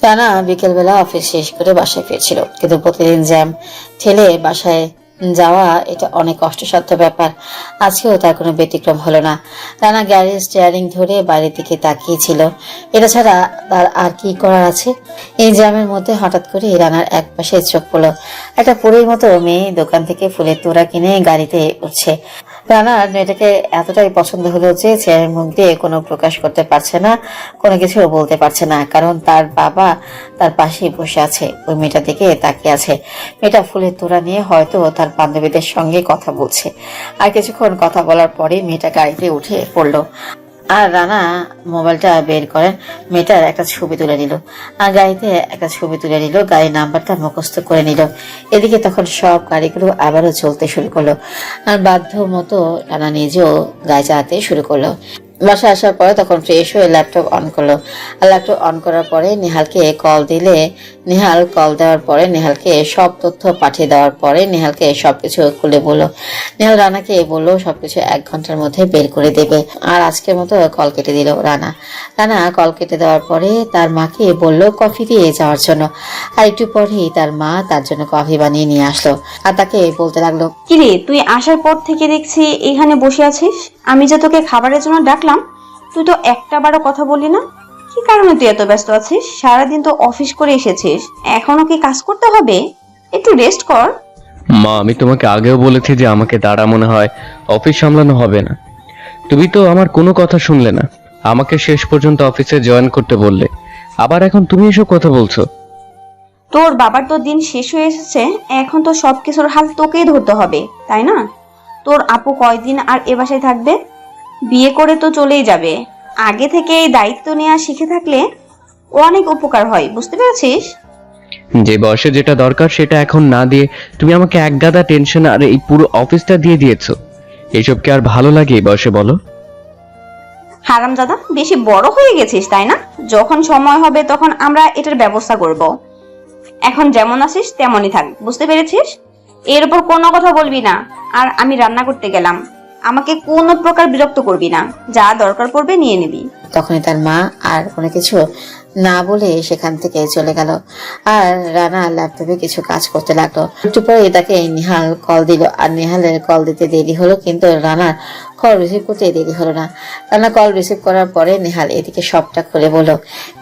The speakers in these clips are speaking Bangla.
রানা বিকেলবেলা অফিস শেষ করে বাসায় ফিরছিল, কিন্তু প্রতিদিন জ্যাম ঠেলে বাসায় যাওয়া এটা অনেক কষ্টসাধ্য ব্যাপার। আজকেও তার কোনো ব্যতিক্রম হলো না। রানা গাড়ির স্টিয়ারিং ধরে বাইরের দিকে তাকিয়েছিল। এটা ছাড়া তার আর কি করার আছে? এই জ্যামের মধ্যে হঠাৎ করে রানার এক পাশে চোখ পড়ল। একটা পরীর মতো মেয়ে দোকান থেকে ফুলের তোড়া কিনে গাড়িতে উঠছে। রানার মেয়েটাকে এতটাই পছন্দ হলো যে ছেলের মুখ দিয়ে কোনো প্রকাশ করতে পারছে না, কোনো কিছু বলতে পারছে না, কারণ তার বাবা তার পাশেই বসে আছে, ওই মেয়েটার দিকে তাকিয়ে আছে। মেয়েটা ফুলের তোড়া নিয়ে হয়তো তার বান্ধবীদের সঙ্গে কথা বলছে। আর কিছুক্ষণ কথা বলার পরে মেয়েটা গাড়িতে উঠে পড়লো। আর রানা মোবাইলটা বের করেন, মেয়েটার একটা ছবি তুলে নিল। আর গাড়িতে একটা ছবি তুলে নিল, গাড়ির নাম্বারটা মুখস্থ করে নিল। এদিকে তখন সব গাড়িগুলো আবারও চলতে শুরু করলো। আর বাধ্য মতো রানা নিজেও গাড়ি চালাতে শুরু করলো। বাসায় আসার পরে তখন ফ্রেশ হয়ে ল্যাপটপ অন করলো। আর ল্যাপটপ অন করার পরে নেহালকে কল দিলে নেহাল কল দেওয়ার পরে নেহালকে সব তথ্য পাঠিয়ে দেওয়ার পরে নেহালকে সবকিছু খুলে বললো। নেহাল রানাকে বললো সবকিছু 1 ঘন্টার মধ্যে বের করে দেবে। আর আজকের মতো কল কেটে দিল রানা। রানা কল কেটে দেওয়ার পরে তার মাকে বললো কফি দিয়ে যাওয়ার জন্য। আর একটু পরেই তার মা তার জন্য কফি বানিয়ে নিয়ে আসলো। আর তাকে বলতে লাগলো, কিরে, তুই আসার পর থেকে দেখছি এখানে বসে আছিস। আমি যে তোকে খাবারের জন্য ডাকলাম, তুই তো একটাবারও কথা বললি না। কি কারণে তুই এত ব্যস্ত আছিস? সারাদিন তো অফিস করে এসেছিস, এখনো কি কাজ করতে হবে? একটু রেস্ট কর। মা, আমি তোমাকে আগেও বলেছি যে আমাকে দ্বারা মনে হয় অফিস সামলানো হবে না। তুমি তো আমার কোনো কথা শুনলে না, আমাকে শেষ পর্যন্ত অফিসে জয়েন করতে বললে, আবার এখন তুমি এসব কথা বলছো। তোর বাবার তো দিন শেষ হয়ে এসেছে, এখন তো সবকিছুর হাল তোকেই ধরতে হবে, তাই না? তোর আপু কয়দিন আর এ বাসায় থাকবে? বিয়ে করে তো চলেই যাবে। আগে থেকে এই দায়িত্ব নেওয়া শিখে থাকলে অনেক উপকার হয়, বুঝতে পেরেছিস? যে বয়সে যেটা দরকার সেটা এখন না দিয়ে তুমি আমাকে একগাদা টেনশন আর এই পুরো অফিসটা দিয়ে দিয়েছো। এইসব কি আর ভালো লাগে এই বয়সে, বলো? হারামজাদা, বেশি বড় হয়ে গেছিস তাই না? যখন সময় হবে তখন আমরা এটার ব্যবস্থা করব। এখন যেমন আছিস তেমনই থাক, বুঝতে পেরেছিস? এর উপর কোনো কথা বলবি না। আর আমি রান্না করতে গেলাম, আমাকে কোনো প্রকার বিরক্ত করবি না। যা দরকার পড়বে নিয়ে নিবি। তখনই তার মা আর কোনো কিছু না বলে সেখান থেকে চলে গেল। আর রানা ল্যাপটপে কিছু কাজ করতে লাগলো। একটু পরে তাকে নিহাল কল দিল। আর নিহালের কল দিতে দেরি হলো, কিন্তু রানার কল রিসিভ করতে দেরি হলো না। রানা কল রিসিভ করার পরে নেহাল এদিকে সবটা খুলে বলল।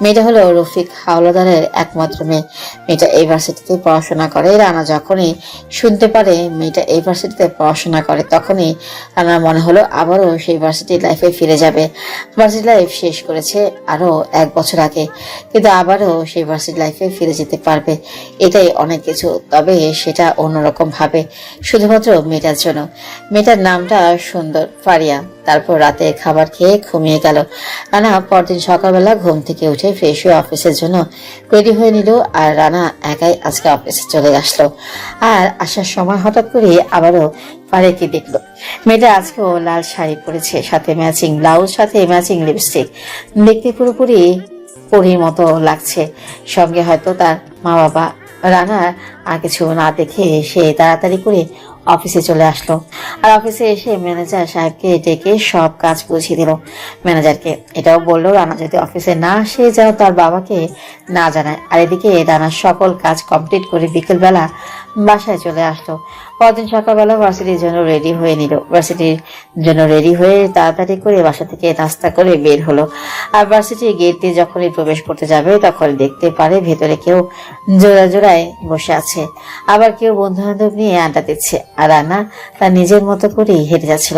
মেয়েটা হলো রফিক হাওলাদারের একমাত্র মেয়ে। মেয়েটা ইউনিভার্সিটিতে পড়াশোনা করে। রানা যখনই শুনতে পারে মেয়েটা ইউনিভার্সিটিতে পড়াশোনা করে, তখনই রানার মনে হলো আবারও সেই ভার্সিটি লাইফে ফিরে যাবে। ভার্সিটি লাইফ শেষ করেছে আরো 1 বছর আগে, কিন্তু আবারও সেই ভার্সিটি লাইফে ফিরে যেতে পারবে। এটাই অনেক কিছু, তবে সেটা অন্যরকম ভাবে, শুধুমাত্র মেয়েটার জন্য। মেয়েটার নামটা সুন্দর, ফারিয়া। তারপর রাতে খাবার খেয়ে ঘুমিয়ে গেল। রানা পরদিন সকালবেলা ঘুম থেকে উঠে ফ্রেশ হয়ে অফিসের জন্য রেডি হয়ে নিল। আর রানা একাই আজকে অফিসে চলে আসলো। আর আসার সময় হঠাৎ করে আবারও ফারিয়াকে দেখলো। মেয়েটা আজকেও লাল শাড়ি পরেছে, সাথে ম্যাচিং ব্লাউজ, সাথে ম্যাচিং লিপস্টিক। দেখতে পুরোপুরি পরীর মতো লাগছে। সঙ্গে হয়তো তার মা বাবা। রানা আর কিছু না দেখে সে তাড়াতাড়ি করে অফিসে চলে আসলো। আর অফিসে এসে ম্যানেজার সাহেবকে ডেকে সব কাজ বুঝিয়ে দিল। ম্যানেজারকে এটাও বললো রানা যদি অফিসে না আসে যেন তার বাবাকে না জানায়। আর এদিকে রানার সকল কাজ কমপ্লিট করে বিকেলবেলা বাসায় চলে আসলো। পরদিন সকালবেলা ভার্সিটির জন্য রেডি হয়ে নিল। ভার্সিটির জন্য রেডি হয়ে তাড়াতাড়ি করে বাসা থেকে নাস্তা করে বের হলো। আর ভার্সিটির গেট দিয়ে যখনই প্রবেশ করতে যাবে তখন দেখতে পারে ভেতরে কেউ জোড়ায় জোড়ায় বসে আছে, আবার কেউ বন্ধু বান্ধব নিয়ে আড্ডা দিচ্ছে। আর রানা তার নিজের মতো করে হেঁটে যাচ্ছিল।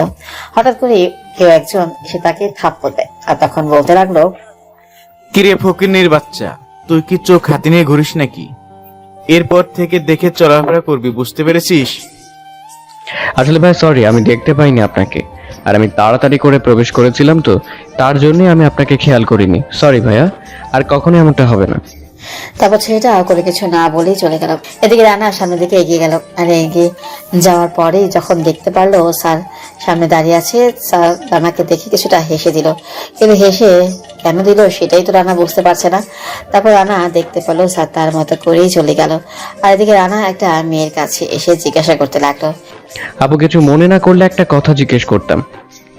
হঠাৎ করে কেউ একজন এসে তাকে থাপ্পড় দেয়। আর তখন বলতে লাগলো, কিরে ফকিন্নির বাচ্চা, তুই কি চোখ হাতে নিয়ে ঘুরিস নাকি? এরপর থেকে দেখে চলাফেরা করবি, বুঝতে পেরেছিস? আসলে ভাই সরি, আমি দেখতে পাইনি আপনাকে। আর আমি তাড়াতাড়ি করে প্রবেশ করেছিলাম তো, তার জন্যই আমি আপনাকে খেয়াল করিনি। সরি ভাইয়া, আর কখনো এমনটা হবে না। তারপর ছেলেটা করে কিছু না বলেই চলে গেল। এদিকে রানা সামনের দিকে এগিয়ে গেল। আর এগিয়ে যাওয়ার পরে যখন দেখতে পারলো স্যার সামনে দাঁড়িয়ে আছে, স্যার রানাকে দেখে কিছুটা হেসে দিল। কিন্তু হেসে কেন দিল সেটাই তো রানা বুঝতে পারছে না। তারপর রানা দেখতে পেলো স্যার তার মতো করেই চলে গেল। আর এদিকে রানা একটা মেয়ের কাছে এসে জিজ্ঞাসা করতে লাগলো, আপু কিছু মনে না করলে একটা কথা জিজ্ঞেস করতাম।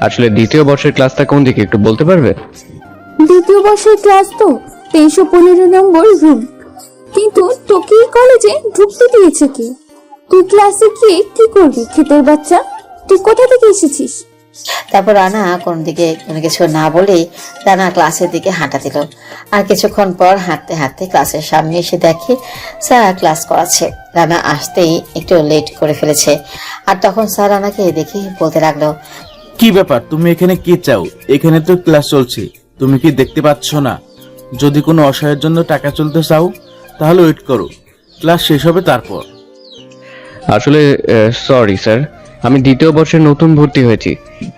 আসলে দ্বিতীয় বর্ষের ক্লাসটা কোন দিকে একটু বলতে পারবে? দ্বিতীয় বর্ষের ক্লাস তো, 315 নম্বর রুম। কিন্তু তোকে এই কলেজে ঢুকতে দিয়েছে কি? তুই ক্লাসে গিয়ে কি করবি ক্ষেতের বাচ্চা? তুই কোথা থেকে এসেছিস? তারপর রানা কোনো কিছু না বলেই রানা ক্লাসের দিকে হাঁটা দিল। আর কিছুক্ষণ পর হাঁটতে হাঁটতে ক্লাসের সামনে এসে দেখে স্যার ক্লাস করাচ্ছে। রানা আসতেই একটু লেট করে ফেলেছে। আর তখন স্যার রানাকে দেখে বলতে লাগলো, কি ব্যাপার, তুমি এখানে কি চাও? এখানে তো ক্লাস চলছে, তুমি কি দেখতে পাচ্ছ না? যদি কোনো অসহায়ের জন্য টাকা চলতে চাও তাহলে ওয়েট করো, ক্লাস শেষ হবে তারপর। আসলে সরি স্যার, আমি দ্বিতীয় বর্ষের নতুন ভর্তি হয়েছি।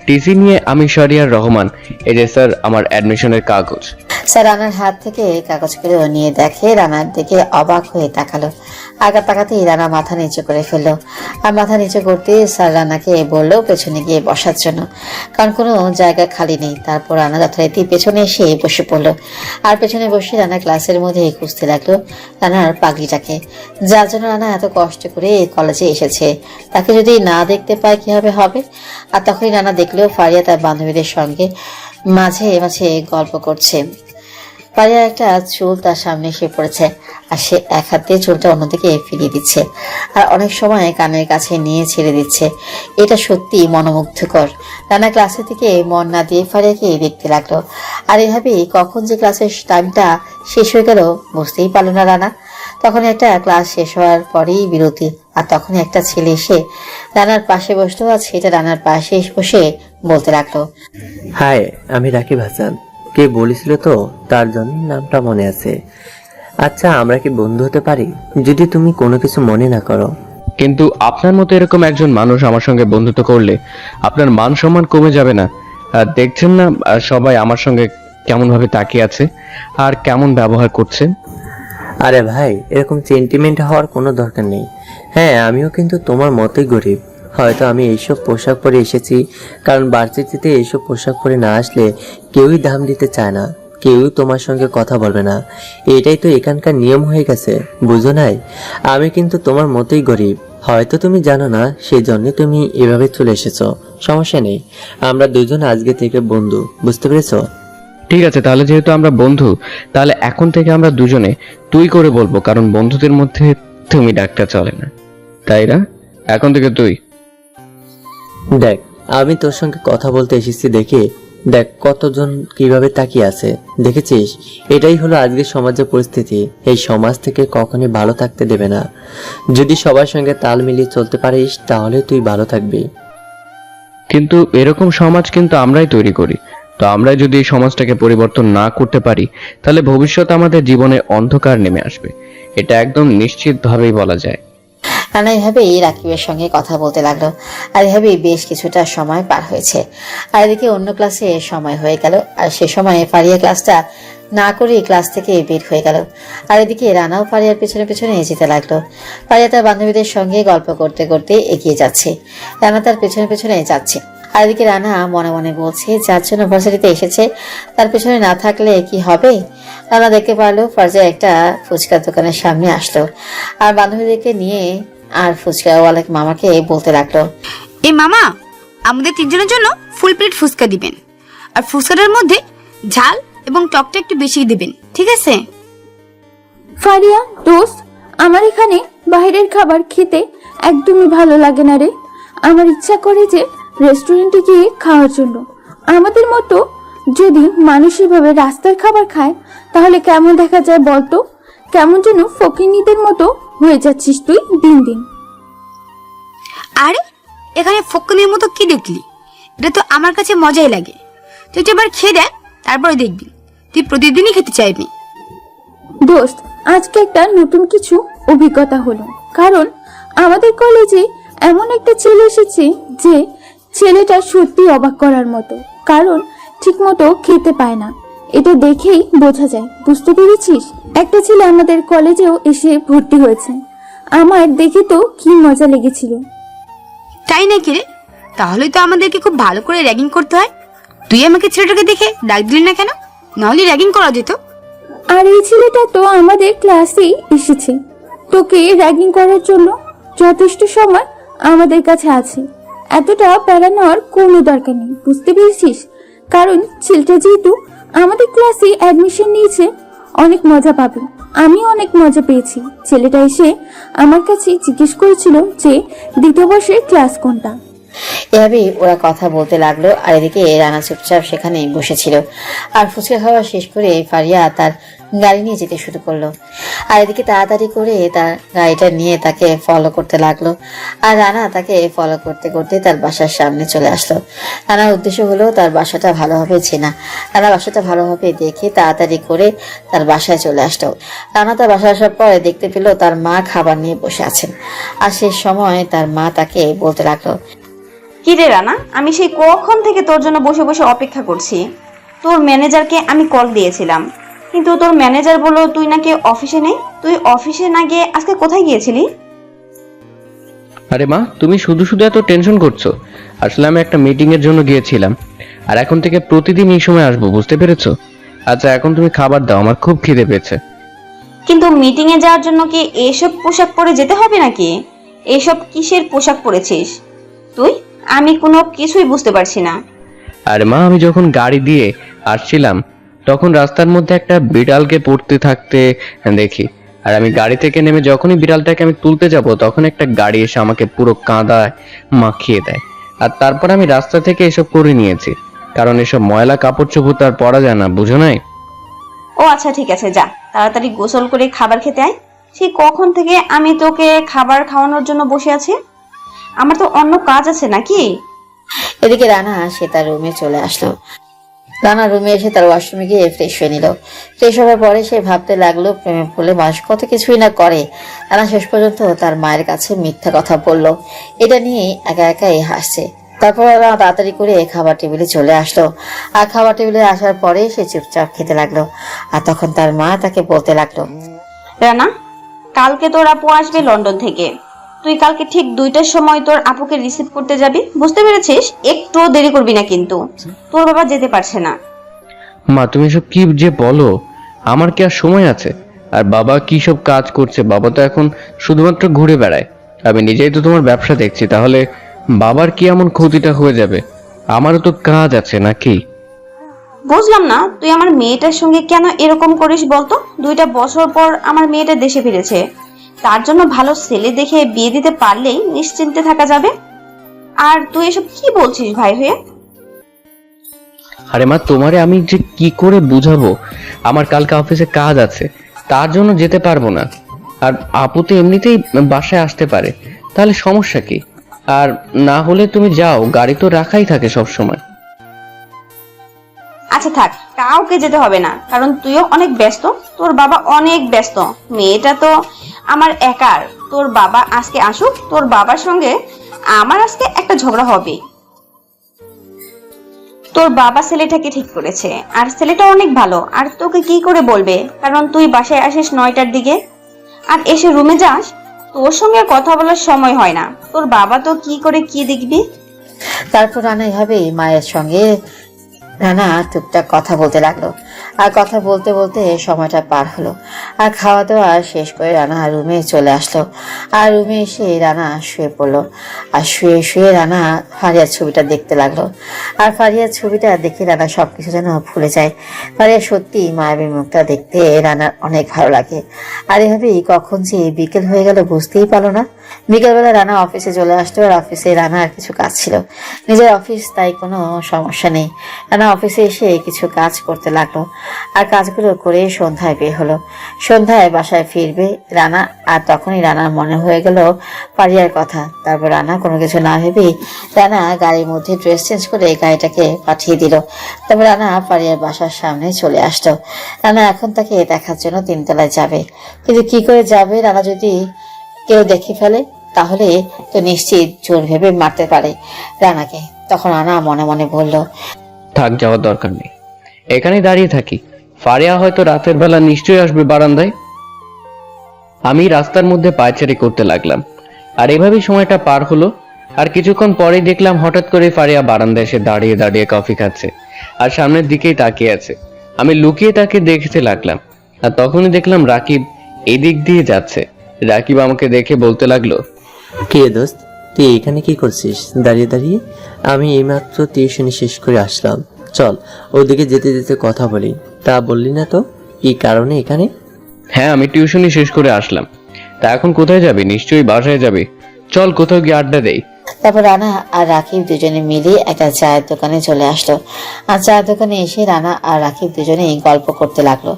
টিসি নিয়ে আমি শারিয়ার রহমান। এই যে স্যার আমার অ্যাডমিশনের কাগজ। স্যার রানার হাত থেকে কাগজগুলো নিয়ে দেখে রানার দিকে অবাক হয়ে তাকালো। আগা তাকাতেই রানা মাথা নিচু করে ফেললো। আর মাথা নিচু করতে স্যার রানাকে বললো পেছনে গিয়ে বসার জন্য, কারণ কোনো জায়গা খালি নেই। তারপর রানা যথারীতি পেছনে এসে বসে পড়লো। আর পেছনে বসে রানা ক্লাসের মধ্যে খুঁজতে লাগলো রানার পাগড়িটাকে, যার জন্য রানা এত কষ্ট করে কলেজে এসেছে। তাকে যদি না দেখতে পায় কিভাবে হবে? আর তখনই রানা দেখলো ফারিয়া তার বান্ধবীদের সঙ্গে মাঝে মাঝে গল্প করছে। ফারিয়ার একটা চুল তার সামনে এসে পড়েছে, আর সে এক হাত দিয়ে চুলটা অন্যদিকে ফিরিয়ে দিচ্ছে, আর অনেক সময় কানের কাছে নিয়ে ছেড়ে দিচ্ছে। এটা সত্যি মনোমুগ্ধকর। রানা ক্লাসের দিকে মন না দিয়ে ফারিয়াকে দেখতে লাগলো। আর এভাবেই কখন যে ক্লাসের টাইমটা শেষ হয়ে গেল বুঝতেই পারল না রানা। তখন একটা ক্লাস শেষ হওয়ার পরেই বিরতি, আর তখন একটা ছেলে এসে রানার পাশে বসলো। আর সেটা রানার পাশে বসে বলতে লাগলো, হাই, আমি রাকিব হাসান। কে বলেছিল তো, তার জন্য নামটা মনে আছে। আচ্ছা, আমরা কি বন্ধু হতে পারি যদি তুমি কোনো কিছু মনে না করো? কিন্তু আপনার মতো এরকম একজন মানুষ আমার সঙ্গে বন্ধুত্ব করলে আপনার মান সম্মান কমে যাবে না? আর দেখছেন না সবাই আমার সঙ্গে কেমন ভাবে তাকিয়ে আছে আর কেমন ব্যবহার করছে। আরে ভাই, এরকম সেন্টিমেন্ট হওয়ার কোনো দরকার নেই। হ্যাঁ, আমিও কিন্তু তোমার মতোই গরিব। হয়তো আমি এইসব পোশাক পরে এসেছি কারণ ভার্সিটিতে এইসব পোশাক পরে না আসলে কেউই দাম দিতে চায় না, কেউই তোমার সঙ্গে কথা বলবে না। এটাই তো এখানকার নিয়ম হয়ে গেছে, বুঝো নাই? আমি কিন্তু তোমার মতোই গরিব। হয়তো তুমি জানো না, সেই জন্য তুমি এভাবে চলে এসেছো। সমস্যা নেই, আমরা দুজন আজকে থেকে বন্ধু, বুঝতে পেরেছো? ঠিক আছে, তাহলে যেহেতু আমরা বন্ধু, তাহলে এখন থেকে আমরা দুজনে তুই করে বলবো, কারণ বন্ধুদের মধ্যে তুমি ডাকটা চলে না, তাই না? এখন থেকে তুই। দেখ, আমি তোর সঙ্গে কথা বলতে এসেছি দেখে দেখ কতজন কিভাবে তাকিয়ে আছে, দেখেছিস? এটাই হলো আজকের সমাজের পরিস্থিতি। এই সমাজ থেকে কখনই ভালো থাকতে দেবে না। যদি সবার সঙ্গে তাল মিলিয়ে চলতে পারিস তাহলে তুই ভালো থাকবি। কিন্তু এরকম সমাজ কিন্তু আমরাই তৈরি করি। তো আমরা যদি এই সমাজটাকে পরিবর্তন না করতে পারি তাহলে ভবিষ্যৎ আমাদের জীবনে অন্ধকার নেমে আসবে। এটা একদম নিশ্চিতভাবেই বলা যায়। রানা এভাবেই রাকিবের সঙ্গে কথা বলতে লাগলো। আর এভাবেই বেশ কিছুটা সময় পার হয়েছে। আর এদিকে অন্য ক্লাসে সময় হয়ে গেল। আর সে সময় ফারিয়া ক্লাসটা না করে ক্লাস থেকে বের হয়ে গেল। আর এদিকে রানাও ফারিয়ার পেছনে পেছনে যেতে লাগলো। ফারিয়া তার বান্ধবীদের সঙ্গে গল্প করতে করতে এগিয়ে যাচ্ছে, রানা তার পেছনে পেছনে যাচ্ছে। আর এদিকে রানা মনে মনে বলছে, যার জন্য ভার্সিটিতে এসেছে তার পেছনে না থাকলে কি হবে। রানা দেখতে পারলো ফারজা একটা ফুচকার দোকানের সামনে আসলো, আর বান্ধবীদেরকে নিয়ে আর ফুচকাওয়ালা মামাকে বলতে লাগলো, এ মামা, আমাদের তিনজনের জন্য ফুল প্লেট ফুচকা দিবেন, আর ফুচকাটার মধ্যে ঝাল এবং টকটা একটু বেশি দিবেন, ঠিক আছে? ফারিয়া দোস্ত, আমার এখানে বাইরের খাবার খেতে একদমই ভালো লাগে না রে। আমার ইচ্ছা করে যে রেস্টুরেন্টে গিয়ে খাওয়ার জন্য। আমাদের মতো যদি মানুষ এভাবে রাস্তার খাবার খায় তাহলে কেমন দেখা যায় বলতো? কেমন যেন ফকিন্নিদের মতো হয়ে যাচ্ছিস তুই দিন দিন। আরে এখানে ফক্কনের মতো কি দেখলি? এটা তো আমার কাছে মজাই লাগে। তুই তো এবার খেয়ে দেখ, তারপরে দেখবি তুই প্রতিদিনই খেতে চাইবি। দোস্ত, আজকে একটা নতুন কিছু অভিজ্ঞতা হলো। কারণ আমাদের কলেজে এমন একটা ছেলে এসেছে যে ছেলেটা সত্যি অবাক করার মতো। কারণ ঠিক মতো খেতে পায় না, এটা দেখেই বোঝা যায়, বুঝতে পেরেছিস? একটা ছেলে আমাদের কলেজেও এসে ভর্তি হয়েছে। আমার দেখে তো কি মজা লেগেছিল। তাই নাকি রে? তাহলে তো আমাদেরকে খুব ভালো করে র্যাগিং করতে হয়। তুই আমাকে ছেলেটাকে দেখে ডাক দিলি না কেন? নাহলে র্যাগিং করা যেত। আর এই ছেলেটা তো আমাদের ক্লাসেই এসেছে। তোকে র্যাগিং করার জন্য যথেষ্ট সময় আমাদের কাছে আছে। এতটা প্যারা নেওয়ার কোনো দরকার নেই, বুঝতে পেরেছিস? কারণ ছেলেটা যেহেতু আমাদের ক্লাসে অ্যাডমিশন নিয়েছে, অনেক মজা পাবে। আমিও অনেক মজা পেয়েছি। ছেলেটা এসে আমার কাছে জিজ্ঞেস করেছিল যে দ্বিতীয় বর্ষের ক্লাস কোনটা। এভাবেই ওরা কথা বলতে লাগলো, আর এদিকে রানা চুপচাপ সেখানেই বসেছিল। আর ফুচকা খাওয়া শেষ করে ফারিয়া তার গাড়ি নিয়ে যেতে শুরু করলো। আর এদিকে তাড়াতাড়ি করে তার গাড়িটা নিয়ে তাকে ফলো করতে লাগলো। আর রানা তাকে ফলো করতে করতে তার বাসার সামনে চলে আসলো। রানার উদ্দেশ্য হলো তার বাসাটা ভালোভাবে চেনা। রানা বাসাটা ভালোভাবে দেখে তাড়াতাড়ি করে তার বাসায় চলে আসলো। রানা তার বাসায় আসার পরে দেখতে পেল তার মা খাবার নিয়ে বসে আছেন। আর সে সময় তার মা তাকে বলতে লাগলো, কি রে রানা, আমি সেই কখন থেকে তোর জন্য বসে বসে অপেক্ষা করছি। তোর ম্যানেজারকে আমি কল দিয়েছিলাম, কিন্তু তোর ম্যানেজার বলল তুই নাকি অফিসে নেই। তুই অফিসে না গিয়ে আজকে কোথায় গিয়েছিলি? আরে মা, তুমি শুধু শুধু এত টেনশন করছো। আসলে আমি একটা মিটিং এর জন্য গিয়েছিলাম, আর এখন থেকে প্রতিদিন এই সময় আসবো, বুঝতে পেরেছো? আচ্ছা, এখন তুমি খাবার দাও, আমার খুব খিদে পেয়েছে। কিন্তু মিটিং এ যাওয়ার জন্য কি এইসব পোশাক পরে যেতে হবে নাকি? এইসব কিসের পোশাক পরেছিস তুই? আমি কোনো কিছুই বুঝতে পারছি না। আরে মা, আমি যখন গাড়ি দিয়ে আসছিলাম তখন রাস্তার মধ্যে একটা বিড়ালকে পড়তে থাকতে দেখি। আর আমি গাড়ি থেকে নেমে যখনই বিড়ালটাকে আমি তুলতে যাব, তখন একটা গাড়ি এসে আমাকে পুরো কাঁদায় মাখিয়ে দেয়। আর তারপর আমি রাস্তা থেকে এসব করে নিয়েছি, কারণ এসব ময়লা কাপড় চোপড় তো আর পরা যায় না, বুঝো নাই? ও আচ্ছা, ঠিক আছে, যা তাড়াতাড়ি গোসল করে খাবার খেতে আয়। সেই কখন থেকে আমি তোকে খাবার খাওয়ানোর জন্য বসে আছি। আমার তো অন্য কাজ আছে নাকি? এদিকে রানা সে তার রুমে চলে আসলো। রানা রুমে এসে তার ওয়াশরুমে গিয়ে ফ্রেশ হয়ে নিল। ফ্রেশ হওয়ার পরে সে ভাবতে লাগলো, প্রেমে পড়লে মানুষ কত কিছুই না করে। রানা শেষ পর্যন্ত তার মায়ের কাছে মিথ্যা কথা বলল। এটা নিয়ে একা একাই হাসছে। তারপর রানা তাড়াতাড়ি করে খাবার টেবিলে চলে আসলো। আর খাবার টেবিলে আসার পরে সে চুপচাপ খেতে লাগলো। আর তখন তার মা তাকে বলতে লাগলো, রানা, কালকে তোর আপু আসবে লন্ডন থেকে। তুই কালকে ঠিক 2টার সময় তোর আপুকে রিসিভ করতে যাবি, বুঝতে পেরেছিস? একটু দেরি করবি না কিন্তু, তোর বাবা যেতে পারছে না। মা, তুমি সব কি যে বলো, আমার কি আর সময় আছে? আর বাবা কি সব কাজ করছে? বাবা তো এখন শুধুমাত্র ঘুরে বেড়ায়। আমি নিজেই তো তোমার ব্যবসা দেখছি, তাহলে বাবার কি এমন ক্ষতিটা হয়ে যাবে? আমারও তো কাজ আছে নাকি? বুঝলাম না তুই আমার মেয়েটার সঙ্গে কেন এরকম করিস বলতো। 2টা বছর পর আমার মেয়েটা দেশে ফিরেছে, তার জন্য ভালো ছেলে দেখে বিয়ে দিতে পারলেই নিশ্চিন্তে থাকা যাবে। আর তুই এসব কি বলছিস ভাই হয়ে? আরে মা, তোমারে আমি যে কি করে বুঝাবো? আমার কালকে অফিসে কাজ আছে, তার জন্য যেতে পারবো না। আর আপু তো এমনিতেই বাসায় আসতে পারে, তাহলে সমস্যা কি? আর না হলে তুমি যাও, গাড়ি তো রাখাই থাকে সব সময়। আচ্ছা থাক, কাউকে যেতে হবে না, কারণ তুইও অনেক ব্যস্ত, তোর বাবা অনেক ব্যস্ত। মেয়েটা তো আমার একার। তোর বাবা আজকে আসুক, তোর বাবার সঙ্গে আমার আজকে একটা ঝগড়া হবে। তোর বাবা ছেলেটাকে ঠিক করেছে, আর ছেলেটা অনেক ভালো। আর তোকে কি করে বলবে, কারণ তুই বাসায় আসিস 9টার দিকে আর এসে রুমে যাস। তোর সঙ্গে কথা বলার সময় হয় না। তোর বাবা তো কি করে কি দেখবি। তারপর রানা এভাবেই মায়ের সঙ্গে রানা টুকটাক কথা বলতে লাগলো। আর কথা বলতে বলতে সময়টা পার হলো। আর খাওয়া দাওয়া শেষ করে রানা রুমে চলে আসলো। আর রুমে এসে রানা শুয়ে পড়লো। আর শুয়ে শুয়ে রানা ফারিয়ার ছবিটা দেখতে লাগলো। আর ফারিয়ার ছবিটা দেখে রানা সবকিছু যেন ভুলে যায়। ফারিয়া সত্যি মায়াবী মুখটা দেখতে রানার অনেক ভালো লাগে। আর এভাবেই কখন যে বিকেল হয়ে গেল বুঝতেই পারলো না। বিকেলবেলা রানা অফিসে চলে আসতো। আর অফিসে রানার কিছু কাজ ছিল, নিজের অফিস, তাই কোনো সমস্যা নেই। রানা অফিসে এসে কিছু কাজ করতে লাগলো। আর কাজগুলো করে সন্ধ্যায় বের হলো। সন্ধ্যায় বাসায় ফিরবে রানা। আর তখনই রানার মনে হয়ে গেল ফারিয়ার কথা। তারপর রানা কোনো কিছু না ভেবেই রানা গাড়ির মধ্যে ড্রেস চেঞ্জ করে গাড়িটাকে পাঠিয়ে দিল। তারপর রানা ফারিয়ার বাসার সামনে চলে আসলো। রানা এখন তাকে দেখার জন্য 3 তলায় যাবে, কিন্তু কি করে যাবে? রানা যদি কেউ দেখে ফেলে তাহলে তো নিশ্চিত জোর ভেবে মারতে পারে রানাকে। তখন রানা মনে মনে বলল, থাক, যাওয়ার দরকার নেই, এখানেই দাঁড়িয়ে থাকি। ফারিয়া হয়তো রাতের বেলা নিশ্চয়ই আসবে বারান্দায়। আমি রাস্তার মধ্যে পায়চারি করতে লাগলাম। আর এভাবেই সময়টা পার হলো। আর কিছুক্ষণ পরেই দেখলাম হঠাৎ করে ফারিয়া বারান্দায় এসে দাঁড়িয়ে দাঁড়িয়ে কফি খাচ্ছে, আর সামনের দিকেই তাকিয়ে আছে। আমি লুকিয়ে তাকে দেখতে লাগলাম। আর তখনই দেখলাম রাকিব এদিক দিয়ে যাচ্ছে। রাকিব আমাকে দেখে বলতে লাগলো, কে দোস্ত, তুই এখানে কি করছিস দাঁড়িয়ে দাঁড়িয়ে? আমি এইমাত্র টিউশনি শেষ করে আসলাম। চল ওদিকে যেতে যেতে কথা বলি। তা বললি না তো, কি কারণে এখানে? হ্যাঁ, আমি টিউশনি শেষ করে আসলাম। তা এখন কোথায় যাবি? নিশ্চয়ই বাসায় যাবি। চল কোথাও গিয়ে আড্ডা দেই। তারপর রানা আর রাকিব দুজনে মিলে একটা চায়ের দোকানে চলে আসলো। আর চায়ের দোকানে এসে রানা আর রাকিব দুজনেই গল্প করতে লাগলো।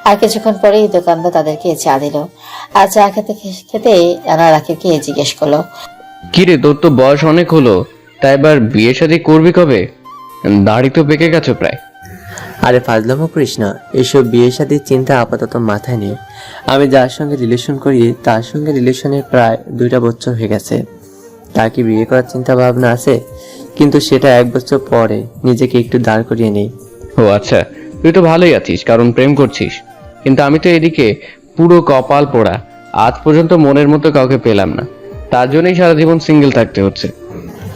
আর কিছুক্ষণ পরেই দোকানদার তাদেরকে চা দিল। আর চা খেতে খেতে রানা রাকিবকে জিজ্ঞেস করলো, কিরে, তোর তো বয়স অনেক হলো, তা এবার বিয়ে শাদী করবি কবে? দাড়ি তো পেকে গেছে প্রায়। আরে ফাজলামো করিস না, এসব বিয়ে শাদীর চিন্তা আপাতত মাথায় নেই। আমি যার সঙ্গে রিলেশন করি তার সঙ্গে রিলেশনের প্রায় 2 বছর হয়ে গেছে। তার কি বিয়ে করার চিন্তা ভাবনা আছে, কিন্তু সেটা 1 বছর পরে নিজেকে একটু দাঁড় করিয়ে নেই। ও আচ্ছা, তুই তো ভালোই আছিস, কারণ প্রেম করছিস। কিন্তু আমি তো এদিকে পুরো কপাল পোড়া, আজ পর্যন্ত মনের মতো কাউকে পেলাম না। তার জন্যই সারা জীবন সিঙ্গেল থাকতে হচ্ছে।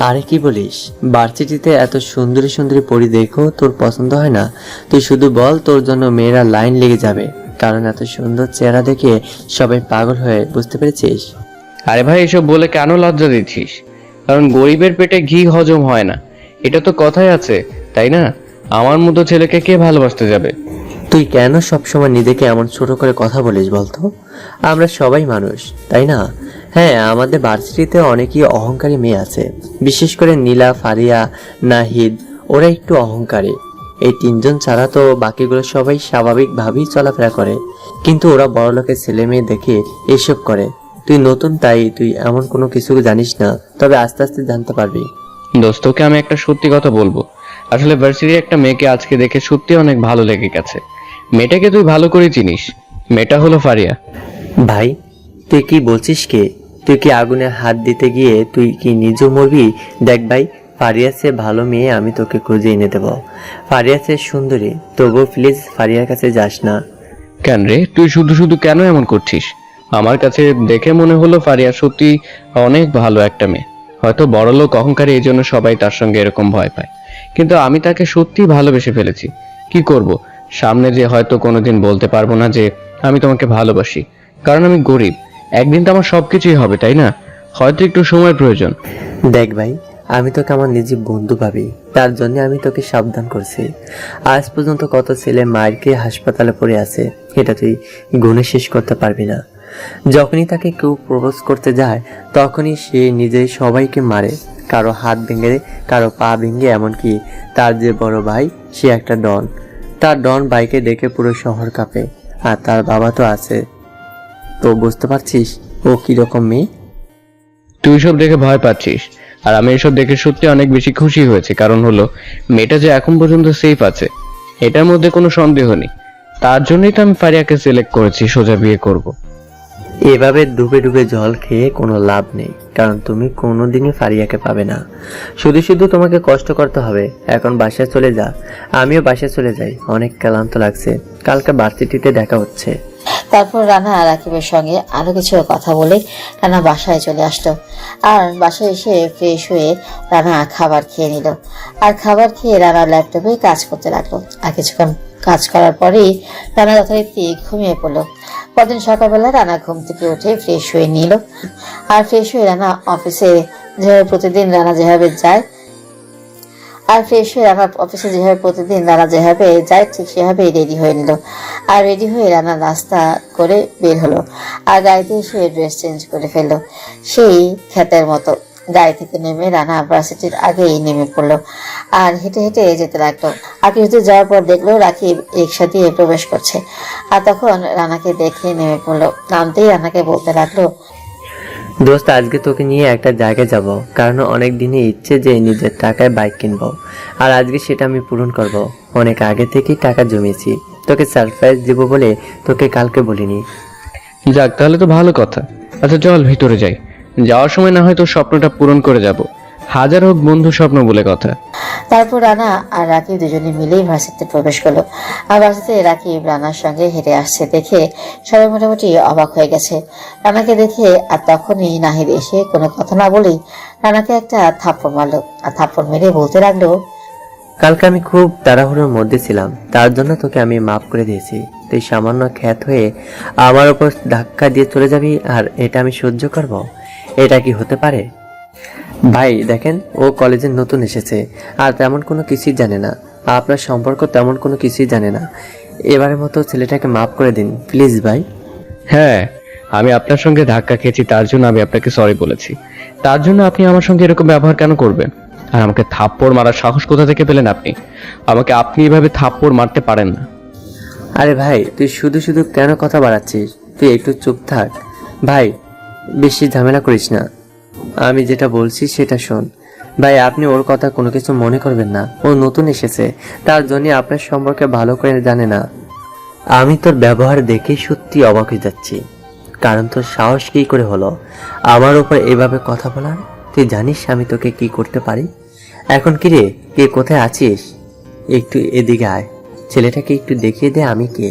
আরে কি বলিস, ভার্সিটিতে এত সুন্দরী সুন্দরী পরি দেখো তোর পছন্দ হয় না? তুই শুধু বল, তোর জন্য মেয়েরা লাইন লেগে যাবে, কারণ এত সুন্দর চেহারা দেখে সবাই পাগল হয়ে, বুঝতে পেরেছিস? আরে ভাই, এসব বলে কেন লজ্জা দিচ্ছিস? কারণ গরিবের পেটে ঘি হজম হয় না, এটা তো কথাই আছে, তাই না? আমার মতো ছেলেকে কে ভালোবাসতে যাবে? তুই কেন সবসময় নিজেকে এমন ছোট করে কথা বলিস বলতো? আমরা সবাই মানুষ, তাই না? হ্যাঁ, আমাদের ভার্সিটিতে অনেকই অহংকারী মেয়ে আছে, বিশেষ করে নীলা, ফারিয়া, নাহিদ, ওরা একটু অহংকারী। এই 3 জন ছাড়া তো বাকিগুলো সবাই স্বাভাবিকভাবেই চলাফেরা করে, কিন্তু ওরা বড়লোকের ছেলে মেয়ে দেখে এইসব করে। তুই নতুন, তাই তুই এমন কোনো কিছু জানিস না, তবে আস্তে আস্তে জানতে পারবি। দোস্তকে আমি একটা সত্যি কথা বলবো। আসলে ভার্সিটির একটা মেয়েকে আজকে দেখে সত্যি অনেক ভালো লেগে গেছে। মেয়েটাকে তুই ভালো করে চিনিস, মেয়েটা হলো ফারিয়া। ভাই, তুই কি বলছিস? কে? তুই কি আগুনে হাত দিতে গিয়ে তুই কি নিজেও মরবি? দেখ ভাই, ফারিয়ার চেয়ে ভালো মেয়ে আমি তোকে খুঁজে এনে দেবো। ফারিয়ার চেয়ে সুন্দরী, তবুও প্লিজ ফারিয়ার কাছে যাস না। কেন রে, তুই শুধু শুধু কেন এমন করছিস? আমার কাছে দেখে মনে হলো ফারিয়া সত্যি অনেক ভালো একটা মেয়ে। হয়তো বড়লোক অহংকারী, এই জন্য সবাই তার সঙ্গে এরকম ভয় পায়। কিন্তু আমি তাকে সত্যি ভালোবেসে ফেলেছি। কি করব, সামনে যে হয়তো কোনোদিন বলতে পারবো না যে আমি তোমাকে ভালোবাসি, কারণ আমি গরিব। একদিন তো আমার সবকিছুই হবে, তাই না? হয়তো একটু সময় প্রয়োজন। দেখ ভাই, আমি তোকে আমার নিজের বন্ধু ভাবি, তার জন্য আমি তোকে সাবধান করছি। আজ পর্যন্ত কত ছেলে মায়ের খেয়ে হাসপাতালে পড়ে আছে, এটা তুই গুণে শেষ করতে পারবি না। যখনই তাকে কেউ প্রপোজ করতে যায়, তখনই সে নিজেই সবাইকে মারে, কারো হাত ভেঙে, কারো পা ভেঙে, এমনকি তার যে বড় ভাই সে একটা ডন। তার ডন ভাইকে দেখে পুরো শহর কাঁপে। আর তার বাবা তো আছে, তো বুঝতে পারছিস ও কিরকম মেয়ে। তুই সব দেখে ভয় পাচ্ছিস, আর আমি এসব দেখে সত্যি অনেক বেশি খুশি হয়েছে। কারণ হলো মেয়েটা যে এখন পর্যন্ত সেফ আছে, এটার মধ্যে কোনো সন্দেহ নেই। তার জন্যই তো আমি ফারিয়াকে সিলেক্ট করেছি, সোজা বিয়ে করব। এভাবে ডুবে ডুবে জল খেয়ে কোনো লাভ নেই, কারণ তুমি কোনোদিনই ফারিয়াকে পাবে না। শুধু শুধু তোমাকে কষ্ট করতে হবে। এখন বাসায় চলে যা, আমিও বাসায় চলে যাই, অনেক ক্লান্ত লাগছে। কালকে ভার্সিটিতে দেখা হচ্ছে। তারপর রানা রাকিবের সঙ্গে আরো কিছু কথা বলে রানা বাসায় চলে আসলো। আর বাসায় এসে ফ্রেশ হয়ে রানা খাবার খেয়ে নিল। আর খাবার খেয়ে রানা ল্যাপটপে কাজ করতে লাগলো। আর কিছুক্ষণ কাজ করার পরেই রানা যথারীতি ঘুমিয়ে পড়লো। পরদিন সকালবেলা রানা ঘুম থেকে উঠে ফ্রেশ হয়ে নিল। আর ফ্রেশ হয়ে রানা অফিসে যেভাবে প্রতিদিন রানা যেভাবে যায় ঠিক সেভাবে রেডি হয়ে নিল। আর রেডি হয়ে রানা নাস্তা করে বের হলো। আর গাড়িতে এসে ড্রেস চেঞ্জ করে ফেললো সেই ক্ষেতের মতো। গাড়ি থেকে নেমে রানা ভার্সিটির আগেই নেমে পড়লো আর হেঁটে হেঁটে যেতে লাগলো। আর কিছুদূর যাওয়ার পর দেখলো রাকিব রিক্সা দিয়ে প্রবেশ করছে। আর তখন রানাকে দেখে নেমে পড়লো। নামতেই রানাকে বলতে লাগলো, দোস্ত, আজকে তোকে নিয়ে একটা জায়গায় যাব, কারণ অনেক দিনে ইচ্ছে যে নিজের টাকায় বাইক কিনবো, আর আজকে সেটা আমি পূরণ করব। অনেক আগে থেকেই টাকা জমিয়েছি, তোকে সারপ্রাইজ দেবো বলে তোকে কালকে বলিনি। যাক, তাহলে তো ভালো কথা। আচ্ছা চল ভিতরে যাই, যাওয়ার সময় না হয় তোর স্বপ্নটা পূরণ করে যাব। হাজার হোক বন্ধু স্বপ্ন বলে কথা। তারপর রানা আর রাকিব দুজনে মিলেই ভার্সিটিতে প্রবেশ করলো। আর ভার্সিটিতে রাকিব রানার সঙ্গে হেঁটে আসছে দেখে সবাই মোটামুটি অবাক হয়ে গেছে রানাকে দেখে। আর তখনই নাহিদ এসে কোনো কথা না বলেই রানাকে একটা থাপ্পড় মারলো। আর থাপ্পড় মেরে বলতে লাগলো, কালকে আমি খুব তাড়াহুড়োর মধ্যে ছিলাম, তার জন্য তোকে আমি মাফ করে দিয়েছি। তুই সামান্য খ্যাত হয়ে আমার ওপর ধাক্কা দিয়ে চলে যাবি, আর এটা আমি সহ্য করব? এটা কি হতে পারে? ভাই দেখেন, ও কলেজে নতুন এসেছে আর তেমন কোনো কিছুই জানে না। আপনার সম্পর্ক তেমন কোনো কিছুই জানে না। এবারের মতো ছেলেটাকে মাফ করে দিন প্লিজ ভাই। হ্যাঁ, আমি আপনার সঙ্গে ধাক্কা খেয়েছি, তার জন্য আমি আপনাকে সরি বলেছি। তার জন্য আপনি আমার সঙ্গে এরকম ব্যবহার কেন করবেন? আর আমাকে থাপ্পড় মারার সাহস কোথা থেকে পেলেন আপনি? আপনি এভাবে থাপ্পড় মারতে পারেন না। আরে ভাই, তুই শুধু শুধু কেন কথা বাড়াচ্ছিস? তুই একটু চুপ থাক ভাই, বেশি ঝামেলা করিস না। আমি যেটা বলছি সেটা শোন ভাই। আপনি ওর কথা কোনো কিছু মনে করবেন না। ও নতুন এসেছে, তার জন্য আপনার সম্পর্কে ভালো করে জানে না। আমি তোর ব্যবহার দেখে সত্যি অবাক হয়ে যাচ্ছি, কারণ তোর সাহস কী করে হলো আমার উপর এভাবে কথা বলার? তুই জানিস আমি তোকে কি করতে পারি? এখন কি রে, কে কোথায় আছিস? একটু এদিকে আয়, ছেলেটাকে একটু দেখিয়ে দে আমি কে।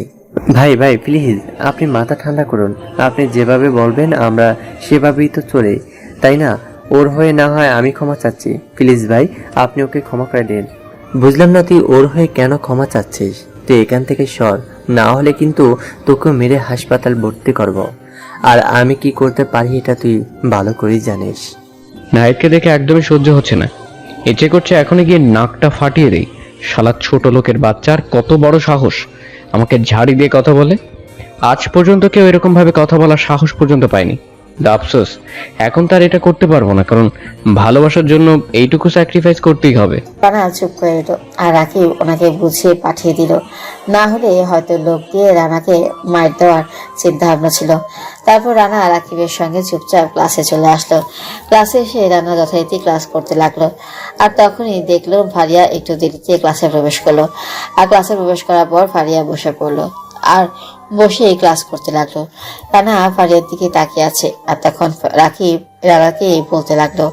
ভাই ভাই প্লিজ, আপনি মাথা ঠান্ডা করুন। আপনি যেভাবে বলবেন আমরা সেভাবেই তো চলে, তাই না? ওর হয়ে না হয় আমি ক্ষমা চাচ্ছি, প্লিজ ভাই আপনি ওকে ক্ষমা করে দিন। বুঝলাম না তুই ওর হয়ে কেন ক্ষমা চাচ্ছিস। তুই এখান থেকে সর, না হলে কিন্তু তোকে মেরে হাসপাতাল ভর্তি করব। আর আমি কি করতে পারি এটা তুই ভালো করেই জানিস। নাহিদকে দেখে একদমই সহ্য হচ্ছে না। ইচ্ছে করছে এখনই গিয়ে নাকটা ফাটিয়ে দেই। শালা ছোট লোকের বাচ্চার কত বড় সাহস, আমাকে ঝাড়ি দিয়ে কথা বলে। আজ পর্যন্ত কেউ এরকম ভাবে কথা বলার সাহস পর্যন্ত পায়নি। আফসোস, এখন তার এটা করতে পারবো না, কারণ ভালোবাসার জন্য এইটুকু স্যাক্রিফাইস করতেই হবে। রানা চুপ করে এলো আর রাকিব ওনাকে বুঝিয়ে পাঠিয়ে দিল। না হলে হয়তো লোক দিয়ে রানাকে মার দেওয়ার চিন্তা ভাবনা ছিল। তারপর রানা রাকিবের সঙ্গে চুপচাপ ক্লাসে চলে আসলো। ক্লাসে এসে রানা যথারীতি ক্লাস করতে লাগলো। আর তখনই দেখলো ফারিয়া একটু দেরিতে ক্লাসে প্রবেশ করলো। আর ক্লাসে প্রবেশ করার পর ফারিয়া বসে পড়লো আর বসে ক্লাস করতে লাগলো। রানা ফারিয়ার দিকে তাকিয়ে আছে। আর তখন রাকিব রানাকে বলতে লাগলো,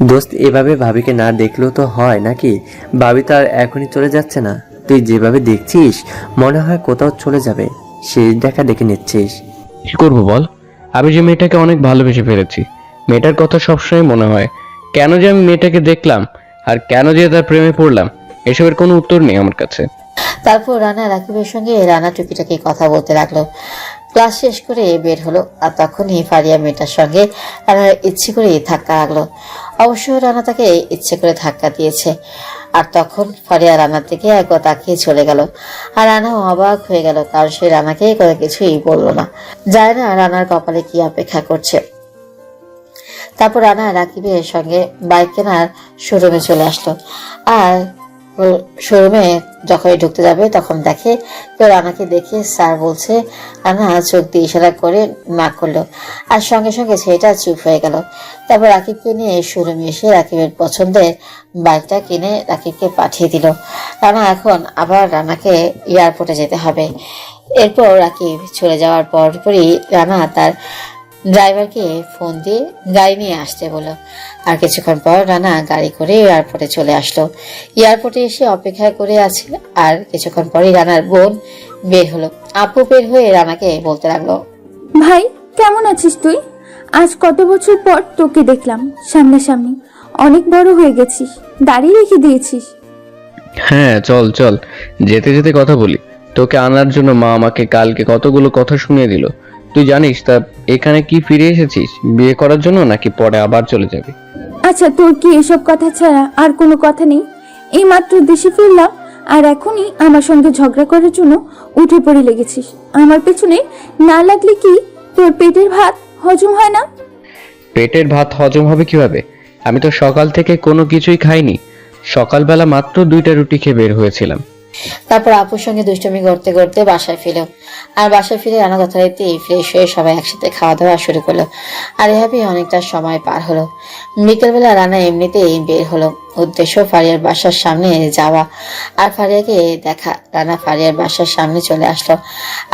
দোস্ত, এভাবে ভাবিকে না দেখলেও তো হয় নাকি? ভাবি তো আর এখনই চলে যাচ্ছে না। তুই যেভাবে দেখছিস মনে হয় কোথাও চলে যাবে, সেই দেখা দেখে নিচ্ছিস। কি করবো বল? আমি যে মেয়েটাকে অনেক ভালোবেসে ফেলেছি, মেয়েটার কথা সবসময় মনে হয়। কেন যে আমি মেয়েটাকে দেখলাম আর কেন যে তার প্রেমে পড়লাম, এসবের কোনো উত্তর নেই আমার কাছে। তারপর রানা রাকিবের সঙ্গে রানা টুকিটাকি কথা বলতে লাগলো। ক্লাস শেষ করে বের হলো। আর তখনই ফারিয়া মেয়েটার সঙ্গে রানার ইচ্ছে করে ধাক্কা লাগলো। অবশ্য রানা তাকে ইচ্ছে করে ধাক্কা দিয়েছে। আর তখন ফারিয়া রানার দিকে একবার তাকিয়ে চলে গেল। আর রানাও অবাক হয়ে গেল, কারণ সে রানাকে কোনো কিছুই বললো না। যায় না রানার কপালে কি অপেক্ষা করছে। তারপর রানা রাকিবের সঙ্গে বাইক কেনার শোরুমে চলে আসলো। আর শোরুমে যখনই ঢুকতে যাবে তখন দেখে কেউ রানাকে দেখে স্যার বলছে। রানা চোখ দিয়ে ইশারা করে না করলো। আর সঙ্গে সঙ্গে ছেলেটা চুপ হয়ে গেল। তারপর রাকিবকে নিয়ে শোরুমে এসে রাকিবের পছন্দের বাইকটা কিনে রাকিবকে পাঠিয়ে দিল। রানা এখন আবার রানাকে এয়ারপোর্টে যেতে হবে। এরপর রাকিব চলে যাওয়ার পরপরই রানা তার ড্রাইভারকে ফোন দিয়ে গাড়ি নিয়ে আসতে বলল। আর কিছুক্ষণ পর রানা গাড়ি করে এয়ারপোর্টে চলে আসলো। এয়ারপোর্টে এসে অপেক্ষা করে আছে। আর কিছুক্ষণ পরই রানার বোন বের হলো। আপু বের হয়ে রানাকে বলতে লাগলো, ভাই কেমন আছিস তুই? আজ কত বছর পর তোকে দেখলাম সামনাসামনি। অনেক বড় হয়ে গেছিস, দাড়ি রেখে দিয়েছিস। হ্যাঁ চল চল, যেতে যেতে কথা বলি। তোকে আনার জন্য মা আমাকে কালকে কতগুলো কথা শুনিয়ে দিল। তুই জানিস তা এখানে কি ফিরে এসেছিস বিয়ে করার জন্য, নাকি পরে আবার চলে যাবি? আচ্ছা, তোর কি এসব কথা ছাড়া আর কোনো কথা নেই? এই মাত্র দেশে ফিরলাম আর এখনই আমার সঙ্গে ঝগড়া করার জন্য উঠে পড়ে লেগেছিস। আমার পেছনে না লাগলে কি তোর পেটের ভাত হজম হয় না? পেটের ভাত হজম হবে কিভাবে? আমি তো সকাল থেকে কোনো কিছুই খাইনি। সকালবেলা মাত্র 2টা রুটি খেয়ে বের হয়েছিলাম। তারপর আপুর সঙ্গে দুষ্টুমি করতে করতে বাসায় ফিরল। আর বাসায় ফিরে রানা যথারীতি ফ্রেশ হয়ে সবাই একসাথে খাওয়া দাওয়া শুরু করলো। আর এভাবে অনেকটা সময় পার হলো। বিকেলবেলা রানা এমনিতেই বের হলো। উদ্দেশ্য ফারিয়ার বাসার সামনে যাওয়া আর ফারিয়াকে দেখা। রানা ফারিয়ার বাসার সামনে চলে আসলো।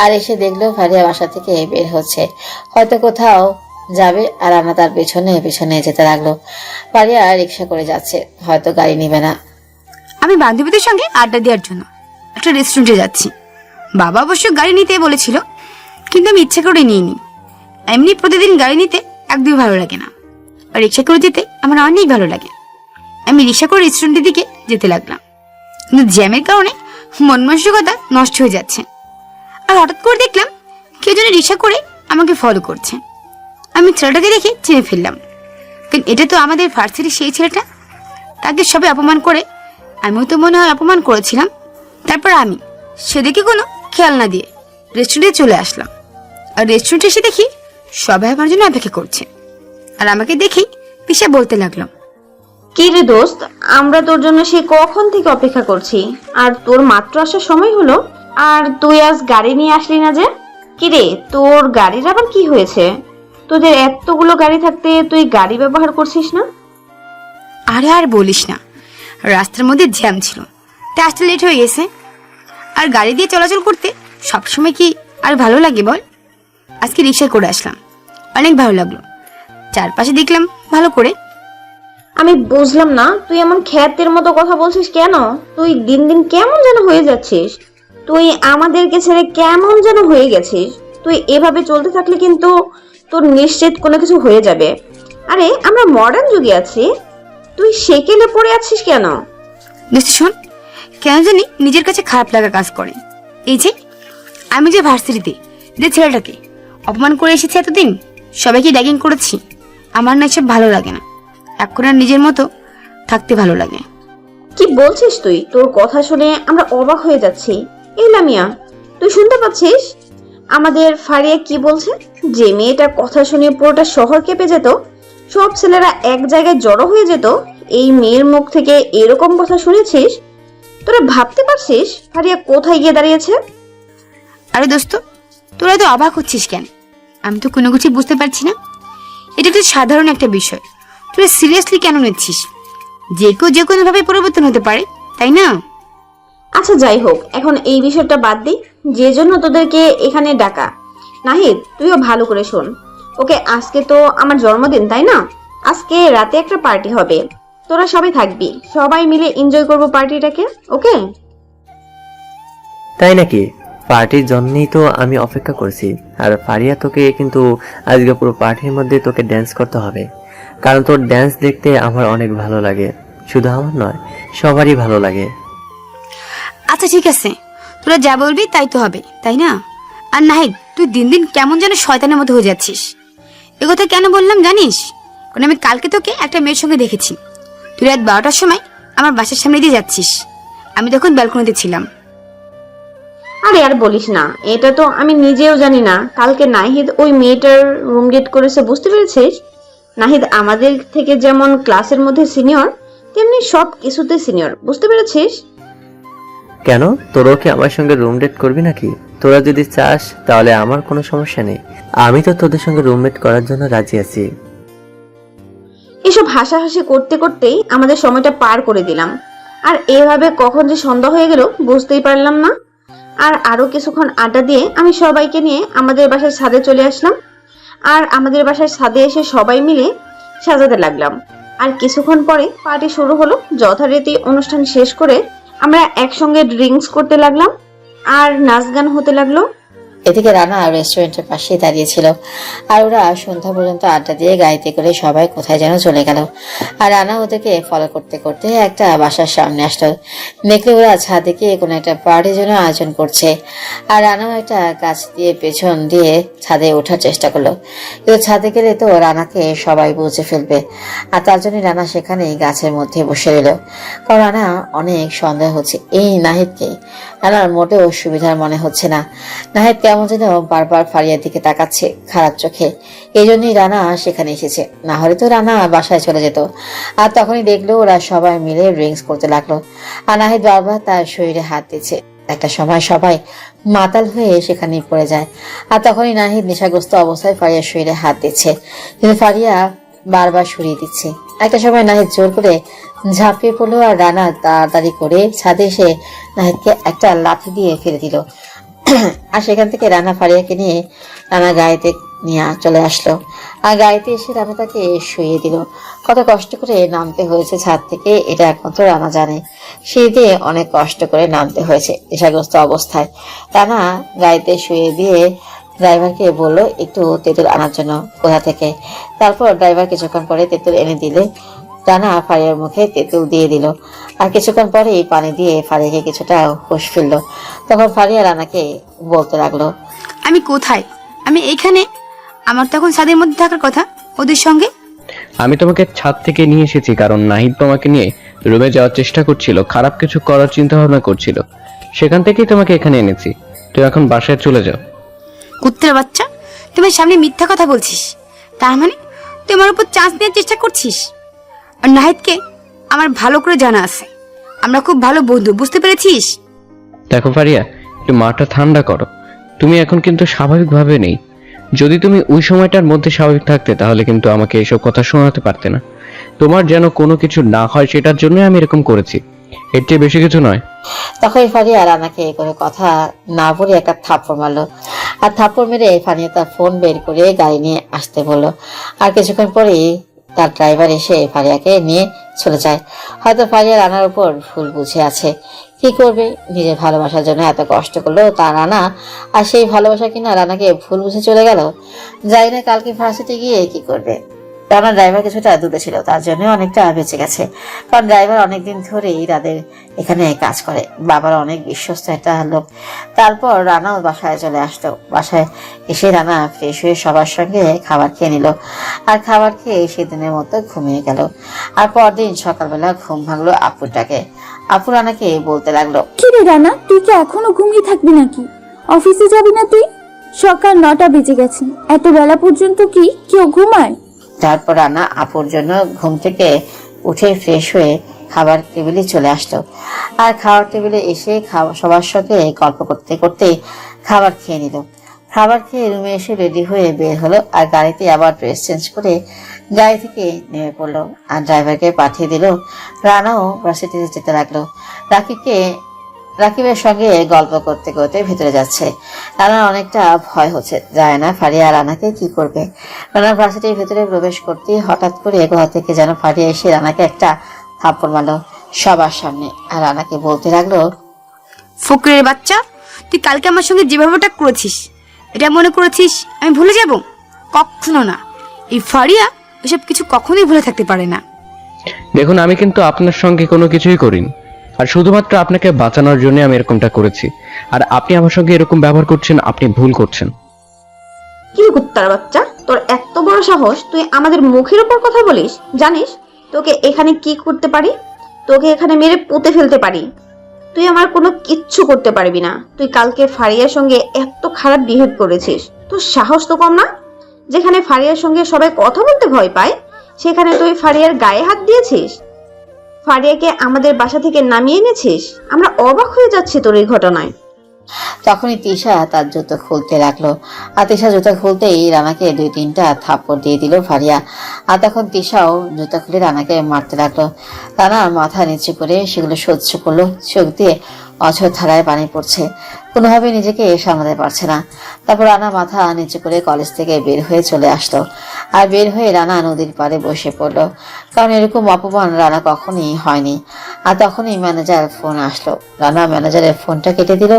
আর এসে দেখলো ফারিয়া বাসা থেকে বের হচ্ছে, হয়তো কোথাও যাবে। আর রানা তার পেছনে পেছনে যেতে লাগলো। ফারিয়া রিক্সা করে যাচ্ছে, হয়তো গাড়ি নিবে না। আমি বান্ধবীদের সঙ্গে আড্ডা দেওয়ার জন্য একটা রেস্টুরেন্টে যাচ্ছি। বাবা অবশ্য গাড়ি নিতে বলেছিল, কিন্তু আমি ইচ্ছা করে নিইনি। এমনি প্রতিদিন গাড়ি নিতে একদমই ভালো লাগে না, আর রিক্সা করে যেতে আমার অনেক ভালো লাগে। আমি রিক্সা করে রেস্টুরেন্টের দিকে যেতে লাগলাম, কিন্তু জ্যামের কারণে মন মানসিকতা নষ্ট হয়ে যাচ্ছে। আর হঠাৎ করে দেখলাম কেউ যেন রিক্সা করে আমাকে ফলো করছে। আমি ছেলেটাকে দেখে চিনে ফেললাম, কিন্তু এটা তো আমাদের ভার্সিটির সেই ছেলেটা। তাকে সবাই অপমান করে আমিও তো মনে হয় অপমান করেছিলাম। তারপর আমি সেদিকে কোনো খেয়াল না দিয়ে রেস্টুরেন্টে চলে আসলাম। আর রেস্টুরেন্টে এসে দেখি সবাই আমার জন্য অপেক্ষা করছে। আর আমাকে দেখি পিসা বলতে লাগলো, কি রে দোস্ত, আমরা তোর জন্য সে কখন থেকে অপেক্ষা করছি, আর তোর মাত্র আসার সময় হলো, আর তুই আজ গাড়ি নিয়ে আসলি না যে? কি রে, তোর গাড়ির আবার কি হয়েছে? তোদের এতগুলো গাড়ি থাকতে তুই গাড়ি ব্যবহার করছিস না? আরে আর বলিস না, রাস্তার মধ্যে জ্যাম ছিল, তাই আসতে লেট হয়ে গেছে। আর গাড়ি দিয়ে চলাচল করতে সবসময় কি আর ভালো লাগে বল? আজকে রিক্সায় করে আসলাম, অনেক ভালো লাগলো। চারপাশে দেখলাম ভালো করে। আমি বুঝলাম না, তুই এমন খ্যাতের মতো কথা বলছিস কেন? তুই দিন দিন কেমন যেন হয়ে যাচ্ছিস। তুই আমাদেরকে ছেড়ে কেমন যেন হয়ে গেছিস। তুই এভাবে চলতে থাকলে কিন্তু তোর নিশ্চিত কোনো কিছু হয়ে যাবে। আরে আমরা মডার্ন যুগে আছি, তুই সেকেলে পড়ে আছিস কেন? দোস্ত শোন, কেন জানি নিজের কাছে খারাপ লাগা কাজ করে। এই যে আমি যে ভার্সিটিতে যে ছেলেটাকে অপমান করে এসেছি এতদিন, সবাইকে র্যাগিং করেছি, আমার না এসব ভালো লাগে না। এখন আর নিজের মতো থাকতে ভালো লাগে। কি বলছিস তুই? তোর কথা শুনে আমরা অবাক হয়ে যাচ্ছি। এই লামিয়া, তুই শুনতে পাচ্ছিস আমাদের ফারিয়া কি বলছে? যে মেয়েটার কথা শুনে পুরোটা শহর কেঁপে যেত, সব ছেলেরা এক জায়গায় জড়ো হয়ে যেত, এই মেয়ের মুখ থেকে এরকম কথা শুনেছিস? তোরা ভাবতে পারছিস ফারিয়া কোথায় গিয়ে দাঁড়িয়েছে? আরে দোস্ত, তোরা তো অবাক হচ্ছিস কেন? আমি তো কোনো কিছু বুঝতে পারছি না। এটা তো সাধারণ একটা বিষয়, তোরা সিরিয়াসলি কেন নিচ্ছিস? যে কেউ যে কোনো ভাবে পরিবর্তন হতে পারে, তাই না? আচ্ছা যাই হোক, এখন এই বিষয়টা বাদ দিই। যে জন্য তোদেরকে এখানে ডাকা, নাহিদ তুইও ভালো করে শোন। ওকে, আজকে তো আমার জন্মদিন, তাই না? আজকে রাতে একটা পার্টি হবে, তোরা সবাই থাকবি, সবাই মিলে এনজয় করবো পার্টিটাকে, ওকে? তাই নাকি? পার্টির জন্যই তো আমি অপেক্ষা করছি। আর ফারিয়া, তোকে কিন্তু আজকে পুরো পার্টির মধ্যে তোকে ড্যান্স করতে হবে, কারণ তোর ড্যান্স দেখতে আমার অনেক ভালো লাগে। শুধু আমার নয়, সবারই ভালো লাগে। আচ্ছা ঠিক আছে, তোরা যা বলবি তাই তো হবে, তাই না? আর নাহিদ, তুই দিন দিন কেমন যেন শয়তানের মতো হয়ে যাচ্ছিস। এ কথা কেন বললাম জানিস? কারণ আমি কালকে তোকে একটা মেয়ের সঙ্গে দেখেছি। তুই রাত 12টার সময় আমার বাসার সামনে দিয়ে যাচ্ছিস, আমি তখন ব্যালকনিতে ছিলাম। আরে আর বলিস না, এটা তো আমি নিজেও জানি না। কালকে নাহিদ ওই মেয়েটার রুম ডেট করেছে, বুঝতে পেরেছিস? নাহিদ আমাদের থেকে যেমন ক্লাসের মধ্যে সিনিয়র, তেমনি সব কিছুতে সিনিয়র, বুঝতে পেরেছিস? কেন, তোরাও কি আমার সঙ্গে রুম ডেট করবি নাকি? তোরা যদি চাস তাহলে আমার কোনো সমস্যা নেই, আমি তো তোদের সঙ্গে রুমমেট করার জন্য রাজি আছি। এসব হাসাহাসি করতে করতেই আমাদের সময়টা পার করে দিলাম। আর এভাবে কখন যে সন্ধ্যা হয়ে গেল বুঝতেই পারলাম না। আর আরো কিছুক্ষণ আড্ডা দিয়ে আমি সবাইকে নিয়ে আমাদের বাসার ছাদে চলে আসলাম। আর আমাদের বাসার ছাদে এসে সবাই মিলে সাজাতে লাগলাম। আর কিছুক্ষণ পরে পার্টি শুরু হলো। যথারীতি অনুষ্ঠান শেষ করে আমরা একসঙ্গে ড্রিঙ্কস করতে লাগলাম আর নাচ গান হতে লাগলো। এদিকে রানা রেস্টুরেন্টের পাশেই দাঁড়িয়েছিল, আর ওরা সন্ধ্যা পর্যন্ত আড্ডা দিয়ে গাড়িতে করে সবাই কোথায় যেন চলে গেল। আর রানা ওদেরকে ফলো করতে করতে একটা বাসার সামনে আসলো। দেখলে ওরা ছাদে গিয়ে কোনো একটা পার্টির জন্য আয়োজন করছে। আর রানাও একটা গাছ দিয়ে পেছন দিয়ে ছাদে ওঠার চেষ্টা করলো, কিন্তু ছাদে গেলে তো রানাকে সবাই বুঝে ফেলবে। আর তার জন্য রানা সেখানেই গাছের মধ্যে বসে রইল। কারণ রানা অনেক সন্দেহ হচ্ছে এই নাহিদকে। রানার মোটেও সুবিধার মনে হচ্ছে না। নাহিদ কেমন যেন বারবার ফারিয়ার দিকে তাকাচ্ছে খারাপ চোখে। এই জন্যই রানা সেখানে এসেছে, না হলে তো রানা বাসায় চলে যেত। আর তখনই দেখলো ওরা সবাই মিলে ড্রিঙ্কস করতে লাগলো। আর নাহিদ বারবার তার শরীরে হাত দিচ্ছে। একটা সময় সবাই মাতাল হয়ে সেখানে পড়ে যায়। আর তখনই নাহিদ নেশাগ্রস্ত অবস্থায় ফারিয়ার শরীরে হাত দিচ্ছে, কিন্তু ফারিয়া বারবার সরিয়ে দিচ্ছে। একটা সময় নাহিদ জোর করে ঝাঁপিয়ে পড়লো, আর রানা তাড়াতাড়ি করে ছাদে এসে নাহিদকে একটা লাথি দিয়ে ফেলে দিল। আর সেখান থেকে রানা ফারিয়াকে নিয়ে রানা গাড়িতে নিয়ে চলে আসলো। আর গাড়িতে এসে রানা তাকে শুইয়ে দিল। কত কষ্ট করে নামতে হয়েছে ছাদ থেকে এটা একমাত্র রানা জানে। সিঁড়িতে অনেক কষ্ট করে নামতে হয়েছে নেশাগ্রস্ত অবস্থায়। রানা গাড়িতে শুয়ে দিয়ে ড্রাইভারকে বললো একটু তেঁতুল আনার জন্য কোথা থেকে। তারপর ড্রাইভার কিছুক্ষণ পরে তেঁতুল এনে দিলে রানা ফারিয়ার মুখে তেঁতুল দিয়ে দিল। আর কিছুক্ষণ পরে পানি দিয়ে ফারিয়াকে কিছুটা হুঁশ ফিরল। তখন ফারিয়া রানাকে বলতে লাগলো, আমি কোথায়? আমি এখানে। আমার তখন ছাদের মধ্যে থাকার কথা ওদের সঙ্গে। আমি তোমাকে ছাদ থেকে নিয়ে এসেছি কারণ নাহিদ তোমাকে নিয়ে রুমে যাওয়ার চেষ্টা করছিল, খারাপ কিছু করার চিন্তা ভাবনা করছিল। সেখান থেকেই তোমাকে এখানে এনেছি। তুই এখন বাসায় চলে যাও। কুত্তের বাচ্চা, তোমার সামনে মিথ্যা কথা বলছিস। তার মানে তুই আমার উপর চান্স নেওয়ার চেষ্টা করছিস। আর নাহিদকে আমার ভালো করে জানা আছে, আমরা খুব ভালো বন্ধু, বুঝতে পেরেছিস? দেখো ফারিয়া, একটু মাথা ঠান্ডা করো। তুমি এখন কিন্তু স্বাভাবিকভাবে নেই। যদি তুমি ওই সময়টার মধ্যে স্বাভাবিক থাকতে তাহলে কিন্তু আমাকে এইসব কথা শোনাতে পারতে না। তোমার যেন কোনো কিছু না হয় সেটার জন্য আমি এরকম করেছি, এর চেয়ে বেশি কিছু নয়। তখন ফারিয়া রানাকে কোনো কথা না বলে একটা থাপ্পড় মারলো। আর থাপ্পড় মেরে ফারিয়া তার ফোন বের করে গাড়ি নিয়ে আসতে বললো। আর কিছুক্ষণ পরেই তার ড্রাইভার এসে ফারিয়াকে নিয়ে চলে যায়। হয়তো ফারিয়া রানার উপর ভুল বুঝে আছে। কি করবে, নিজের ভালোবাসার জন্য এত কষ্ট করলো তা রানা, আর সেই ভালোবাসা কিনা রানাকে ভুল বুঝে চলে গেল। যাই না কালকে ভার্সিটি গিয়ে কি করবে। রানা ড্রাইভার কিছুটা দূরে ছিল, তার জন্য অনেকটা বেঁচে গেছে। কারণ ড্রাইভার অনেকদিন ধরেই তাদের এখানে কাজ করে, বাবার অনেক বিশ্বস্ত একটা লোক। তারপর রানাও বাসায় চলে আসতো। বাসায় এসে রানা ফ্রেশ হয়ে সবার সঙ্গে খাবার খেয়ে নিল। আর খাবার খেয়ে সেদিনের মতো ঘুমিয়ে গেল। আর পরদিন সকালবেলা ঘুম ভাঙলো আপুটাকে। আপু রানাকে বলতে লাগলো, কি রে রানা, তুই কি এখনো ঘুমিয়ে থাকবি নাকি? অফিসে যাবি না তুই? সকাল 9টা বেজে গেছে, এত বেলা পর্যন্ত কি কেউ ঘুমায়? তারপর রানা আপুর জন্য ঘুম থেকে উঠে ফ্রেশ হয়ে খাবার টেবিলে চলে আসতো। আর খাবার টেবিলে এসে সবার সাথে গল্প করতে করতে খাবার খেয়ে নিল। খাবার খেয়ে রুমে এসে রেডি হয়ে বের হলো। আর গাড়িতে আবার ড্রেস চেঞ্জ করে গাড়ি থেকে নেমে পড়লো। আর ড্রাইভারকে পাঠিয়ে দিল। রানাও ভার্সিটিতে যেতে লাগলো। রাকিবের সঙ্গে গল্প করতে করতে ভিতরে যাচ্ছে। রানার অনেকটা ভয় হচ্ছে, যায় না ফারিয়া রানাকে কি করবে। রানা ভার্সিটির ভিতরে প্রবেশ করতে হঠাৎ করে কোথা থেকে যেন ফারিয়া এসে রানাকে একটা থাপ্পড় মারলো সবার সামনে। আর রানাকে বলতে লাগলো, ফকরের বাচ্চা, তুই কালকে আমার সঙ্গে যে ব্যবহারটা করেছিস, এটা মনে করেছিস আমি ভুলে যাব? কখনো না। এই ফারিয়া এসব কিছু কখনোই ভুলে থাকতে পারে না। দেখুন, আমি কিন্তু আপনার সঙ্গে কোনো কিছুই করিনি। আর শুধুমাত্র আপনাকে বাঁচানোর জন্য আমি এরকমটা করেছি। আর আপনি আমার সঙ্গে এরকম ব্যবহার করছেন, আপনি ভুল করছেন। কি কুত্তার বাচ্চা, তোর এত বড় সাহস, তুই আমাদের মুখের উপর কথা বলিস? জানিস তোকে এখানে কি করতে পারি? তোকে এখানে মেরে পুঁতে ফেলতে পারি। তুই আমার কোনো কিচ্ছু করতে পারবি না। তুই কালকে ফারিয়ার সঙ্গে এত খারাপ বিহেভ করেছিস, তোর সাহস তো কম না। যেখানে ফারিয়ার সঙ্গে সবাই কথা বলতে ভয় পায়, সেখানে তুই ফারিয়ার গায়ে হাত দিয়েছিস। ফারিয়াকে আমাদের বাসা থেকে নামিয়ে এনেছিস। আমরা অবাক হয়ে যাচ্ছি তোর এই ঘটনায়। তখনই তিশা তার জুতো খুলতে লাগলো। আর তিশা জুতো খুলতেই রানাকে 2-3টা থাপ্পড় দিয়ে দিল ফারিয়া। আর তখন তিশাও জুতো খুলে রানাকে মারতে লাগলো। রানা মাথা নিচু করে সেগুলো সহ্য করলো। চোখ দিয়ে অঝর ধারায় পানি পড়ছে, কোনোভাবে নিজেকে সামলাতে পারছে না। তারপর রানা মাথা নিচু করে কলেজ থেকে বের হয়ে চলে আসলো। আর বের হয়ে রানা নদীর পাড়ে বসে পড়লো। কারণ এরকম অপমান রানা কখনই হয়নি। আর তখনই ম্যানেজার ফোন আসলো। রানা ম্যানেজারের ফোনটা কেটে দিল।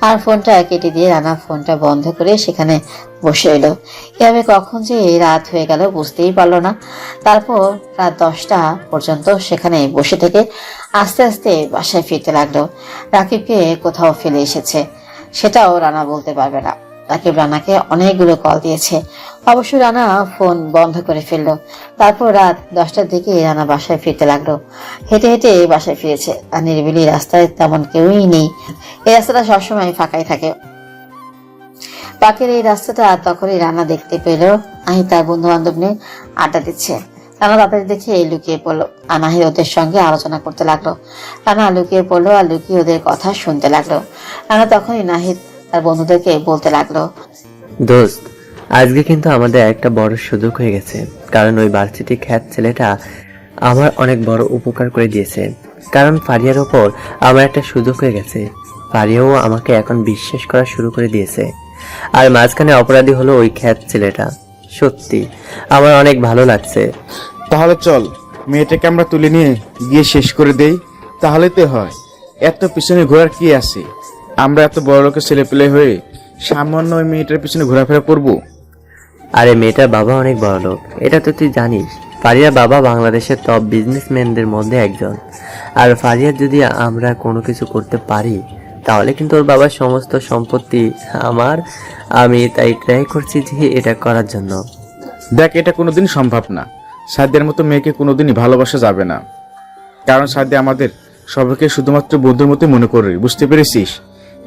আর ফোনটা কেটে দিয়ে রানা ফোনটা বন্ধ করে সেখানে বসে এলো। এভাবে কখন যে রাত হয়ে গেল বুঝতেই পারলো না। তারপর রাত 10টা পর্যন্ত সেখানে বসে থেকে আস্তে আস্তে বাসায় ফিরতে লাগলো। রাকিবকে কোথাও ফেলে এসেছে, সেটাও রানা বলতে পারবে না। রাকিব রানাকে অনেকগুলো কল দিয়েছে, অবশ্য রানা ফোন বন্ধ করে ফেললো। তারপর রাত 10টার দিকে রানা বাসায় ফিরতে লাগলো। হেঁটে হেঁটে বাসায় ফিরেছে। আর নিরিবিলি রাস্তায় তেমন কেউই নেই। এই রাস্তাটা সবসময় ফাঁকাই থাকে। পাকের এই রাস্তাটা তখনই রানা দেখতে পেল নাহিদ তার বন্ধু বান্ধব নিয়ে আড্ডা দিচ্ছে। রানা তাদের দেখে লুকিয়ে পড়লো। আর নাহিদ ওদের সঙ্গে আলোচনা করতে লাগলো। রানা লুকিয়ে পড়লো আর লুকিয়ে ওদের কথা শুনতে লাগলো। রানা তখনই নাহিদ তার বন্ধুদেরকে বলতে লাগলো, দোস্ত, আজকে কিন্তু আমাদের একটা বড় সুযোগ হয়ে গেছে। কারণ ওই ভার্সিটি খ্যাত ছেলেটা আমার অনেক বড় উপকার করে দিয়েছে। কারণ ফারিয়ার ওপর আমার একটা সুযোগ হয়ে গেছে। ফারিয়াও আমাকে এখন বিশ্বাস করা শুরু করে দিয়েছে। আর মাঝখানে অপরাধী হলো ওই খ্যাত ছেলেটা। সত্যি আমার অনেক ভালো লাগছে। তাহলে চল, মেয়েটাকে আমরা তুলে নিয়ে গিয়ে শেষ করে দেই, তাহলে তো হয়। এত পিছনে ঘোরার কি আছে? আমরা এত বড় লোকের ছেলে পেলে হয়ে সামান্য ওই মেয়েটার পিছনে ঘোরাফেরা করবো? আরে মেয়েটার বাবা অনেক বড় লোক, এটা তো তুই জানিস। ফারিয়ার বাবা বাংলাদেশের টপ বিজনেসম্যানদের মধ্যে একজন। আর ফারিয়ার যদি আমরা কোনো কিছু করতে পারি তাহলে কিন্তু ওর বাবার সমস্ত সম্পত্তি আমি তাই ট্রাই করছি যে এটা করার জন্য। দেখ, এটা কোনোদিন সম্ভব না। সাধ্যের মতো মেয়েকে কোনোদিনই ভালোবাসা যাবে না। কারণ সাথে আমাদের সবাইকে শুধুমাত্র বন্ধুর মতো মনে করে, বুঝতে পেরেছিস?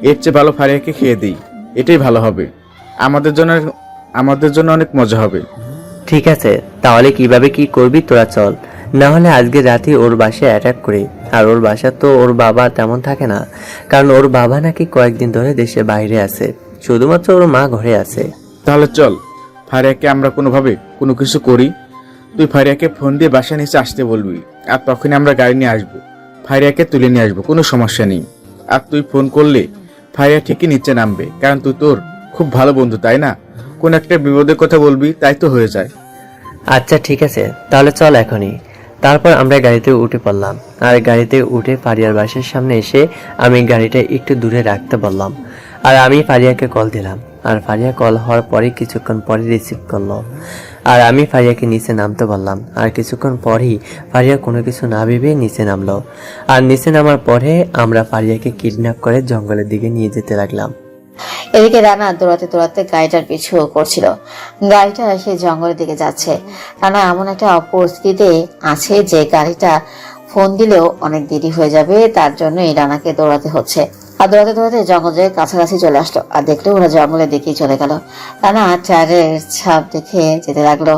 এর চেয়ে ভালো ফারিয়াকে খেয়ে দিই, এটাই ভালো হবে। আমাদের জন্য অনেক মজা হবে। ঠিক আছে, তাহলে কিভাবে কি করবি তোরা চল, না হলে আজকে রাতে ওর বাসায় অ্যাটাক করি। আর ওর বাসা তো ওর বাবা তেমন থাকে না, কারণ ওর বাবা নাকি কয়েকদিন ধরে দেশে বাইরে আছে, শুধুমাত্র ওর মা ঘরে আছে। তাহলে চল, ফারিয়াকে আমরা কোনোভাবে কোনো কিছু করি। তুই ফারিয়াকে ফোন দিয়ে বাসায় নিচে আসতে বলবি, আর তখনই আমরা গাড়ি নিয়ে আসবো, ফারিয়াকে তুলে নিয়ে আসবো, কোনো সমস্যা নেই। আর তুই ফোন করলে ফারিয়া ঠিকই নিচে নামবে, কারণ তুই তোর খুব ভালো বন্ধু, তাই না? কোন একটা বিপদের কথা বলবি, তাই তো হয়ে যায়। আচ্ছা ঠিক আছে, তাহলে চল এখনই। তারপর আমরা গাড়িতে উঠে পড়লাম, আর গাড়িতে উঠে ফারিয়ার বাসার সামনে এসে আমি গাড়িটা একটু দূরে রাখতে বললাম, আর আমি ফারিয়াকে কল দিলাম। আর ফারিয়া কল হওয়ার পরে কিছুক্ষণ পরে রিসিভ করলো, আর আমি ফারিয়াকে নিচে নামতে বললাম। আর কিছুক্ষণ পরেই ফারিয়া কোনো কিছু না ভেবে নিচে নামলো। আর নিচে নামার পরে আমরা ফারিয়াকে কিডন্যাপ করে জঙ্গলের দিকে নিয়ে যেতে লাগলাম। এদিকে রানা দৌড়াতে দৌড়াতে গাড়িটার পিছু করছিল। গাড়িটা সেই জঙ্গলের দিকে যাচ্ছে। রানা এমন একটা পরিস্থিতিতে আছে যে গাড়িটা ফোন দিলেও অনেক দেরি হয়ে যাবে, তার জন্য এই রানাকে দৌড়াতে হচ্ছে। আর দৌড়াতে দৌড়াতে জঙ্গলের কাছাকাছি চলে আসলো, আর দেখলো ওরা জঙ্গলের দিকেই চলে গেল। রানা টায়ারের ছাপ দেখে যেতে লাগলো,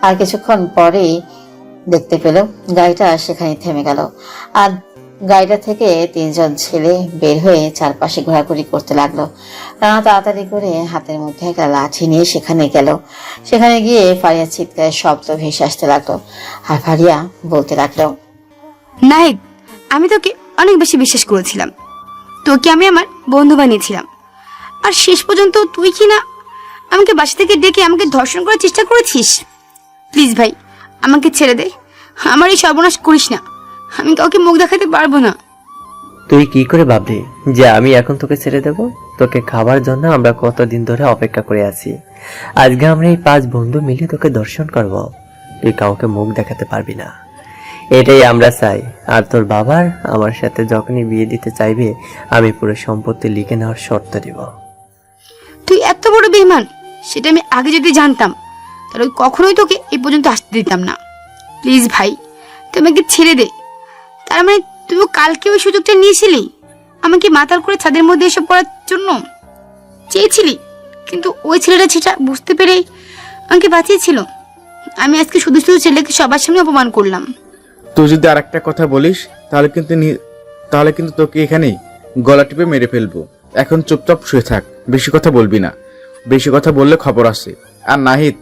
আর কিছুক্ষণ পরেই দেখতে পেল গাড়িটা সেখানে থেমে গেল। আর গাড়িটা থেকে তিনজন ছেলে বের হয়ে চারপাশে ঘোরাঘুরি করতে লাগলো। রানা তাড়াতাড়ি করে হাতের মধ্যে একটা লাঠি নিয়ে সেখানে গেল। সেখানে গিয়ে ফারিয়া চিৎকারের শব্দ ভেসে আসতে লাগলো, আর ফারিয়া বলতে লাগলো, নাহিদ, আমি তোকে অনেক বেশি বিশ্বাস করেছিলাম, তোকে আমি আমার বন্ধু বানিয়েছিলাম, আর শেষ পর্যন্ত তুই কি না আমাকে বাসা থেকে ডেকে আমাকে ধর্ষণ করার চেষ্টা করেছিস। প্লিজ ভাই, আমাকে ছেড়ে দে, আমার এই সর্বনাশ করিস না, আমি কাউকে মুখ দেখাতে পারবো না। তুই কি করে ভাবলি যে আমি এখন তোকে ছেড়ে দেব? তোকে খাবার জন্য আমরা কতদিন ধরে অপেক্ষা করে আছি। আজকে আমরা এই 5 বন্ধু মিলে তোকে দর্শন করব, তুই কাউকে মুখ দেখাতে পারবি না, এটাই আমরা চাই। আর তোর বাবার আমার সাথে যখনই বিয়ে দিতে চাইবে, আমি পুরো সম্পত্তি লিখে নেওয়ার শর্ত দিব। তুই এত বড় বেঈমান, সেটা আমি আগে যদি জানতাম তাহলে কখনোই তোকে এই পর্যন্ত আসতে দিতাম না। প্লিজ ভাই, তুই আমাকে ছেড়ে দে। তার মানে তুইও কালকে ওই সুযোগটা নিয়েছিলি আমাকে মাতাল করে ছাদের মধ্যে এসব করার জন্য চেয়েছিলি, কিন্তু ওই ছেলেটা সেটা বুঝতে পেরেই আমাকে বাঁচিয়েছিল। আমি আজকে শুধু শুধু ছেলেকে সবার সামনে অপমান করলাম। তুই যদি আর একটা কথা বলিস তাহলে কিন্তু তোকে এখানেই গলা টিপে মেরে ফেলবো। এখন চুপচাপ শুয়ে থাক, বেশি কথা বলবি না, বেশি কথা বললে খবর আছে। আর নাহিদ,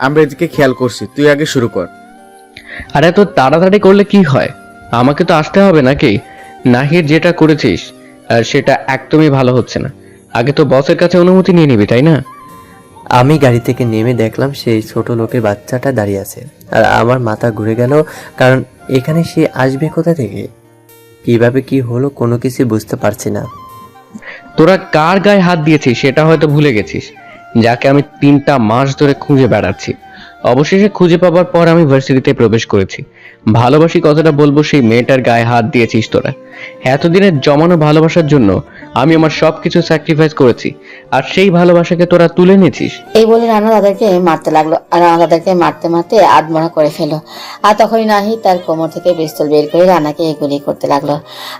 আমরা এদিকে খেয়াল করছি, তুই আগে শুরু কর। আর এত তাড়াতাড়ি করলে কি হয়? আমাকে তো আসতে হবে নাকি? নাহিদ, যেটা করেছিস সেটা একদমই ভালো হচ্ছে না। আগে তো বসের কাছে অনুমতি নিয়ে নিবি, তাই না? আমি গাড়ি থেকে নেমে দেখলাম সেই ছোট লোকের বাচ্চাটা দাঁড়িয়ে আছে, আর আমার মাথা ঘুরে গেল, কারণ এখানে সে আসবে কোথা থেকে, কিভাবে কি হলো কোনো কিছু বুঝতে পারছি না। তোরা কার গায়ে হাত দিয়েছিস সেটা হয়তো ভুলে গেছিস, যাকে আমি 3টা মাস ধরে খুঁজে বেড়াচ্ছি। অবশেষে খুঁজে পাবার পর আমি ভার্সিটিতে প্রবেশ করেছি। ভালোবাসি কথাটা বলবো, সেই মেয়েটার গায়ে হাত দিয়েছিস তোরা। এতদিনের জমানো ভালোবাসার জন্য আমি আমার সবকিছু স্যাক্রিফাইস করেছি, আর সেই ভালোবাসাকে তোরা তুলে নিয়েছিস। এই বলে রানা দাদাকে মারতে লাগলো, আর রানা দাদাকে মারতে মারতে আধমরা করে ফেলো। আর তখনই নাহিদ তার কোমর থেকে পিস্তল বের করে রানাকে গুলি করতে লাগলো।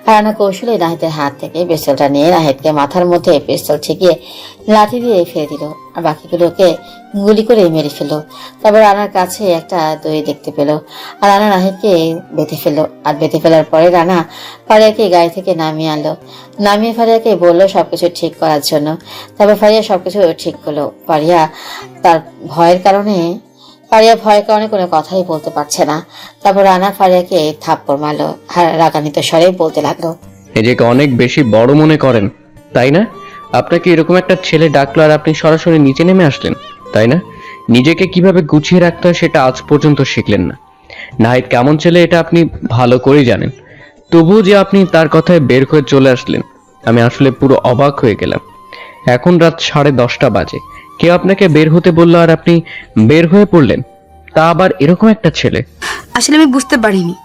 আর রানা কৌশলে নাহিদের হাত থেকে পিস্তলটা নিয়ে নাহিদকে মাথার মধ্যে পিস্তল ঠেকিয়ে লাঠি দিয়ে ফেলে দিল, আর বাকিগুলোকে গুলি করে মেরে ফেললো। তারপর রানার কাছে একটা দই দেখতে পেল, আর রানা নাহিদকে বেঁধে ফেললো। আর বেঁধে ফেলার পরে রানা ফারিয়াকে গাড়ি থেকে নামিয়ে আনলো। নামিয়ে ফারিয়াকে বললো সবকিছু ঠিক করার জন্য। তারপর ফারিয়া সবকিছু ঠিক করলো। ফারিয়া ভয়ের কারণে কোনো কথাই বলতে পারছে না। তারপর রানা ফারিয়াকে থাপ্পড় মারলো, আর রাগান্বিত স্বরে বলতে লাগলো, নিজেকে অনেক বেশি বড় মনে করেন, তাই না? আপনাকে এরকম একটা ছেলে ডাকলো আর আপনি সরাসরি নিচে নেমে আসলেন, তাই না? নিজেকে কিভাবে গুছিয়ে রাখতে হয় সেটা আজ পর্যন্ত শিখলেন না। নাহিদ কেমন ছেলে এটা আপনি ভালো করেই জানেন, তবুও যে আপনি তার কথায় বের হয়ে চলে আসলেন, আমি আসলে পুরো অবাক হয়ে গেলাম। এখন রাত 10:30 বাজে, কেউ আপনাকে বের হতে বললো আর আপনি বের হয়ে পড়লেন, তা আবার এরকম একটা ছেলে। আসলে আমি বুঝতে পারিনি,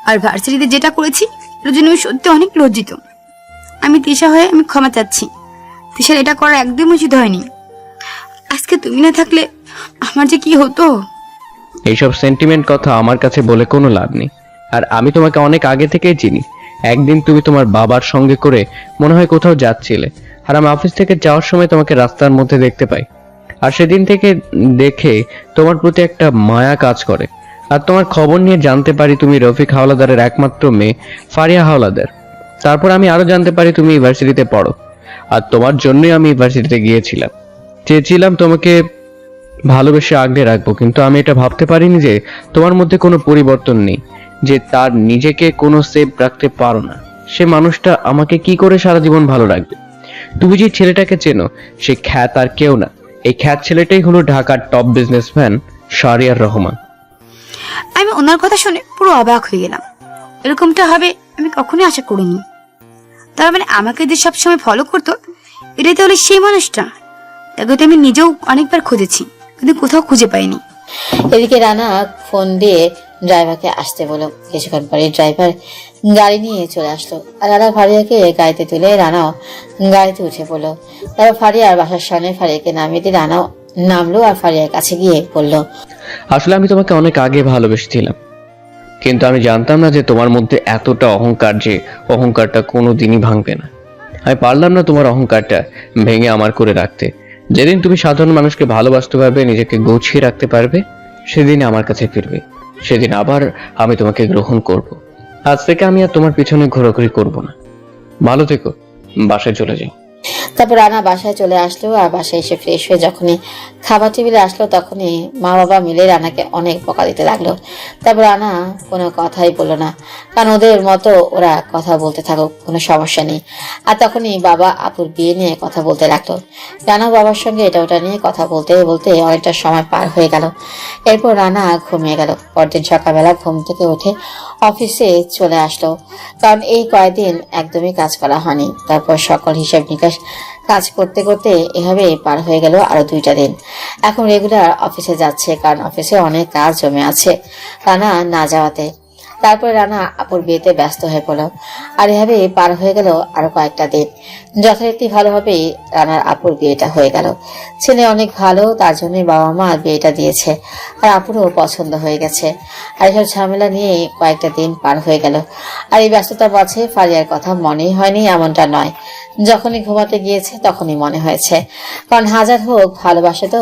আর ভার্সিটিতে যেটা করেছি এর জন্য আমি সত্যি অনেক লজ্জিত। আমি তিশা হয়ে আমি ক্ষমা চাচ্ছি। তিশার এটা করা একদম উচিত হয়নি। আজকে তুমি না থাকলে আমার যে কি হতো। এইসব সেন্টিমেন্ট কথা আমার কাছে বলে কোনো লাভ নেই। আর আমি তোমাকে অনেক আগে থেকেই চিনি। একদিন তুমি তোমার বাবার সঙ্গে করে মনে হয় কোথাও যাচ্ছিলে, আর আমি অফিস থেকে যাওয়ার সময় তোমাকে রাস্তার মধ্যে দেখতে পাই। আর সেদিন থেকে দেখে তোমার প্রতি একটা মায়া কাজ করে। আর তোমার খবর নিয়ে জানতে পারি তুমি রফিক হাওলাদারের একমাত্র মেয়ে ফারিয়া হাওলাদার। তারপর আমি আরো জানতে পারি তুমি ইউনিভার্সিটিতে পড়ো, আর তোমার জন্যই আমি ইউনিভার্সিটিতে গিয়েছিলাম। চেয়েছিলাম তোমাকে ভালোবেসে আগলে রাখবো, কিন্তু আমি এটা ভাবতে পারিনি যে তোমার মধ্যে কোনো পরিবর্তন নেই, যে তার নিজেকে কোনো সেভ রাখতে পারো না। সে মানুষটা আমাকে কি করে সারা জীবন ভালো রাখবে? তুমি যে ছেলেটাকে চেনো, সে খ্যাত আর কেউ না। এই খ্যাত ছেলেটাই হলো ঢাকার টপ বিজনেসম্যান শাহরিয়ার রহমান। আমি ওনার কথা শুনে পুরো অবাক হয়ে গেলাম। এরকমটা হবে আমি কখনোই আশা করিনি। তার মানে আমাকে যে সবসময় ফলো করতো, এটাই তাহলে সেই মানুষটা। তাকে তো আমি নিজেও অনেকবার খুঁজেছি, কিন্তু কোথাও খুঁজে পাইনি। এদিকে রানা ফোন দিয়ে ড্রাইভারকে আসতে বলল। কিছুক্ষণ পরে ড্রাইভার গাড়ি নিয়ে চলে আসলো, আর রানা ফারিয়াকে গাড়িতে তুলে রানাও গাড়িতে উঠে পড়লো। তারপর ফারিয়ার বাসার সামনে ফারিয়াকে নামিয়ে দিয়ে রানাও নামলো আর ফারিয়ার কাছে গিয়ে বলল, আসলে আমি তোমাকে অনেক আগে ভালোবেসেছিলাম, কিন্তু আমি জানতাম না যে তোমার মধ্যে এতটা অহংকার, যে অহংকারটা কোনোদিনই ভাঙবে না। আমি পারলাম না তোমার অহংকারটা ভেঙে আমার করে রাখতে। যেদিন তুমি সাধারণ মানুষকে ভালোবাসতে পারবে, নিজেকে গুছিয়ে রাখতে পারবে, সেদিন আমার কাছে ফিরবে। সেদিন আবার আমি তোমাকে গ্রহণ করব। আজ থেকে আমি আর তোমার পিছনে ঘোরাঘুরি করব না। ভালো থেকো, বাসায় চলে যাও। তারপর রানা বাসায় চলে আসলো, আর বাসায় এসে ফ্রেশ হয়ে যখনই খাবার টেবিলে আসলো, তখনই মা বাবা মিলে রানাকে অনেক বকা দিতে লাগলো। তারপর রানা কোনো কথাই বললো না, কারণ ওদের মতো ওরা কথা বলতে থাকুক, কোনো সমস্যা নেই। আর তখনই বাবা আপুর বিয়ে নিয়ে কথা বলতে লাগলো। রানা বাবার সঙ্গে এটা ওটা নিয়ে কথা বলতে বলতে অনেকটা সময় পার হয়ে গেল। এরপর রানা ঘুমিয়ে গেল। পরদিন সকালবেলা ঘুম থেকে উঠে অফিসে চলে আসলো, কারণ এই কয়েকদিন একদমই কাজ করা হয়নি। তারপর সকল হিসাব নিকাশ কাজ করতে করতে এভাবে পার হয়ে গেল আরো 2টা দিন। এখন রেগুলার অফিসে যাচ্ছে, কারণ অফিসে অনেক কাজ জমে আছে রানা না যাওয়াতে। তারপরে রানা আপুর বিয়েতে ব্যস্ত হয়ে পড়ল, আর এভাবে পার হয়ে গেল আরো কয়েকটা দিন। যথারীতি ভালোভাবেই রানার আপুর বিয়েটা হয়ে গেল। ছেলে অনেক ভালো, তার জন্যই বাবা মা বিয়েটা দিয়েছে, আর আপুরও পছন্দ হয়ে গেছে। আর এসব ঝামেলা নিয়ে কয়েকটা দিন পার হয়ে গেল। আর এই ব্যস্ততার মাঝে ফারিয়ার কথা মনেই হয়নি এমনটা নয়, যখনই ঘুমাতে গিয়েছে তখনই মনে হয়েছে। কারণ হাজার হোক ভালোবাসে তো।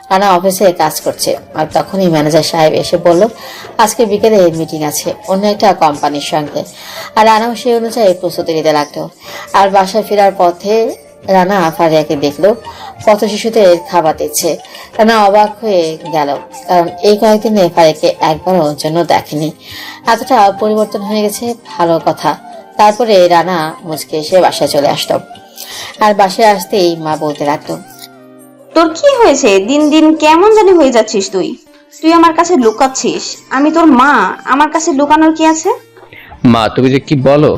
রানা অফিসে কাজ করছে, আর তখনই ম্যানেজার সাহেব এসে বলল আজকে বিকেলে মিটিং আছে অন্য একটা কোম্পানির সঙ্গে। আর রানাও সেই অনুযায়ী প্রস্তুতি নিতে লাগলো। আর বাসায় ফেরার পথে রানা ফারিয়াকে দেখলো কত শিশুদের খাবার দিচ্ছে। রানা অবাক হয়ে গেল, কারণ এই কয়েকদিনে ফারিয়াকে একবারও জন্য দেখেনি। এতটা পরিবর্তন হয়ে গেছে, ভালো কথা। তারপরে রানা মুচকে এসে বাসায় চলে আসলো। আর বাসায় আসতেই মা বলতে লাগলো, তোর কি হয়েছে? দিন দিন কেমন জানি হয়ে যাচ্ছিস তুই। তুই আমার কাছে লুকাচ্ছিস। আমি তোর মা, আমার কাছে লুকানোর কি আছে? মা, তুমি যে কি বলো?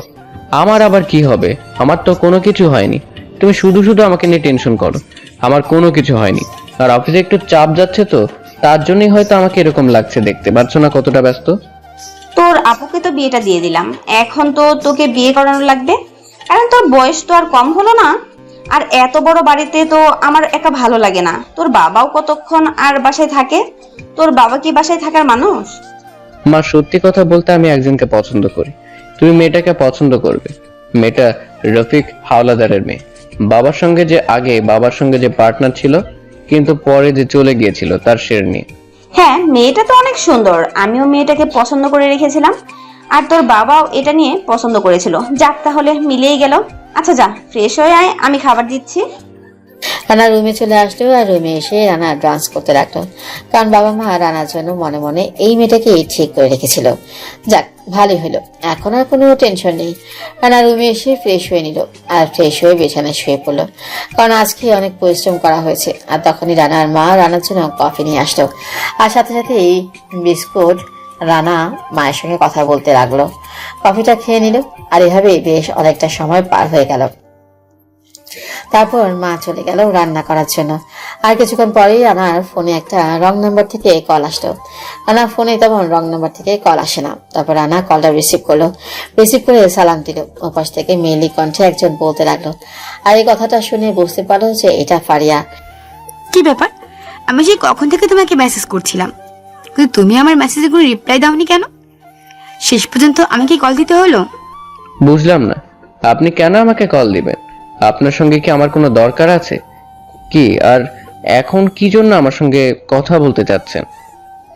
আমার আবার কি হবে? আমার তো কোনো কিছু হয়নি। তুমি শুধু শুধু আমাকে নিয়ে টেনশন করো। আমার কোনো কিছু হয়নি। আর অফিসে একটু চাপ যাচ্ছে তো, তার জন্যই হয়তো আমাকে এরকম লাগছে। দেখতে পাচ্ছ না কতটা ব্যস্ত? তোর আপুকে তো বিয়েটা দিয়ে দিলাম, এখন তো তোকে বিয়ে করানো লাগবে, কারণ তোর বয়স তো আর কম হলো না। আর এত বড় বাড়িতে তো আমার একা ভালো লাগে না। তোর বাবাও কতক্ষণ আর বাসায় থাকে? তোর বাবা কি বাসায় থাকার মানুষ? মা, সত্যি কথা বলতে আমি একজনকে পছন্দ করি। তুমি মেয়েটাকে পছন্দ করবে। মেয়েটা রফিক হাওলাদারের মেয়ে। বাবার সঙ্গে যে পার্টনার ছিল, কিন্তু পরে যে চলে গিয়েছিল তার শেরনি। হ্যাঁ, মেয়েটা তো অনেক সুন্দর। আমিও মেয়েটাকে পছন্দ করে রেখেছিলাম, আর তোর বাবাও এটা নিয়ে পছন্দ করেছিল। যাক, তাহলে মিলেই গেল। আচ্ছা যা, ফ্রেশ হয়ে আয়, আমি খাবার দিচ্ছি। রানা রুমে চলে আসলো, আর রুমে এসে রানা ডান্স করতে লাগলো, কারণ বাবা মা রানার জন্য মনে মনে এই মেয়েটাকে ঠিক করে রেখেছিল। যাক, ভালোই হলো, এখন আর কোনো টেনশন নেই। রানা রুমে এসে ফ্রেশ হয়ে নিল, আর ফ্রেশ হয়ে বিছানায় শুয়ে পড়লো, কারণ আজকে অনেক পরিশ্রম করা হয়েছে। আর তখনই রানার মা রানার জন্য কফি নিয়ে আসলো, আর সাথে সাথে বিস্কুট। রানা মায়ের সঙ্গে কথা বলতে লাগলো, কফিটা খেয়ে নিল, আর এভাবে বেশ অনেকটা সময় পার হয়ে গেল। তারপর মা চলে গেল রান্না করার জন্য। আর কিছুক্ষণ পরেই রানার ফোনে একটা রং নাম্বার থেকে কল আসলো। রানার ফোনে তেমন রং নাম্বার থেকে কল আসে না। তারপর রানা কলটা রিসিভ করলো, রিসিভ করে সালাম দিল। ওপাশ থেকে মেয়েলি কণ্ঠে একজন বলতে লাগলো, আর এই কথাটা শুনে বুঝতে পারলো যে এটা ফারিয়া। কি ব্যাপার? আমি সেই কখন থেকে তোমাকে মেসেজ করছিলাম, কিন্তু তুমি আমার মেসেজে কোনো রিপ্লাই দাওনি কেন? শেষ পর্যন্ত আমাকে কল দিতে হলো? বুঝলাম না, আপনি কেন আমাকে কল দিবেন? আপনার সঙ্গে কি আমার কোনো দরকার আছে কি? আর এখন কি জন্য আমার সঙ্গে কথা বলতে চাচ্ছেন?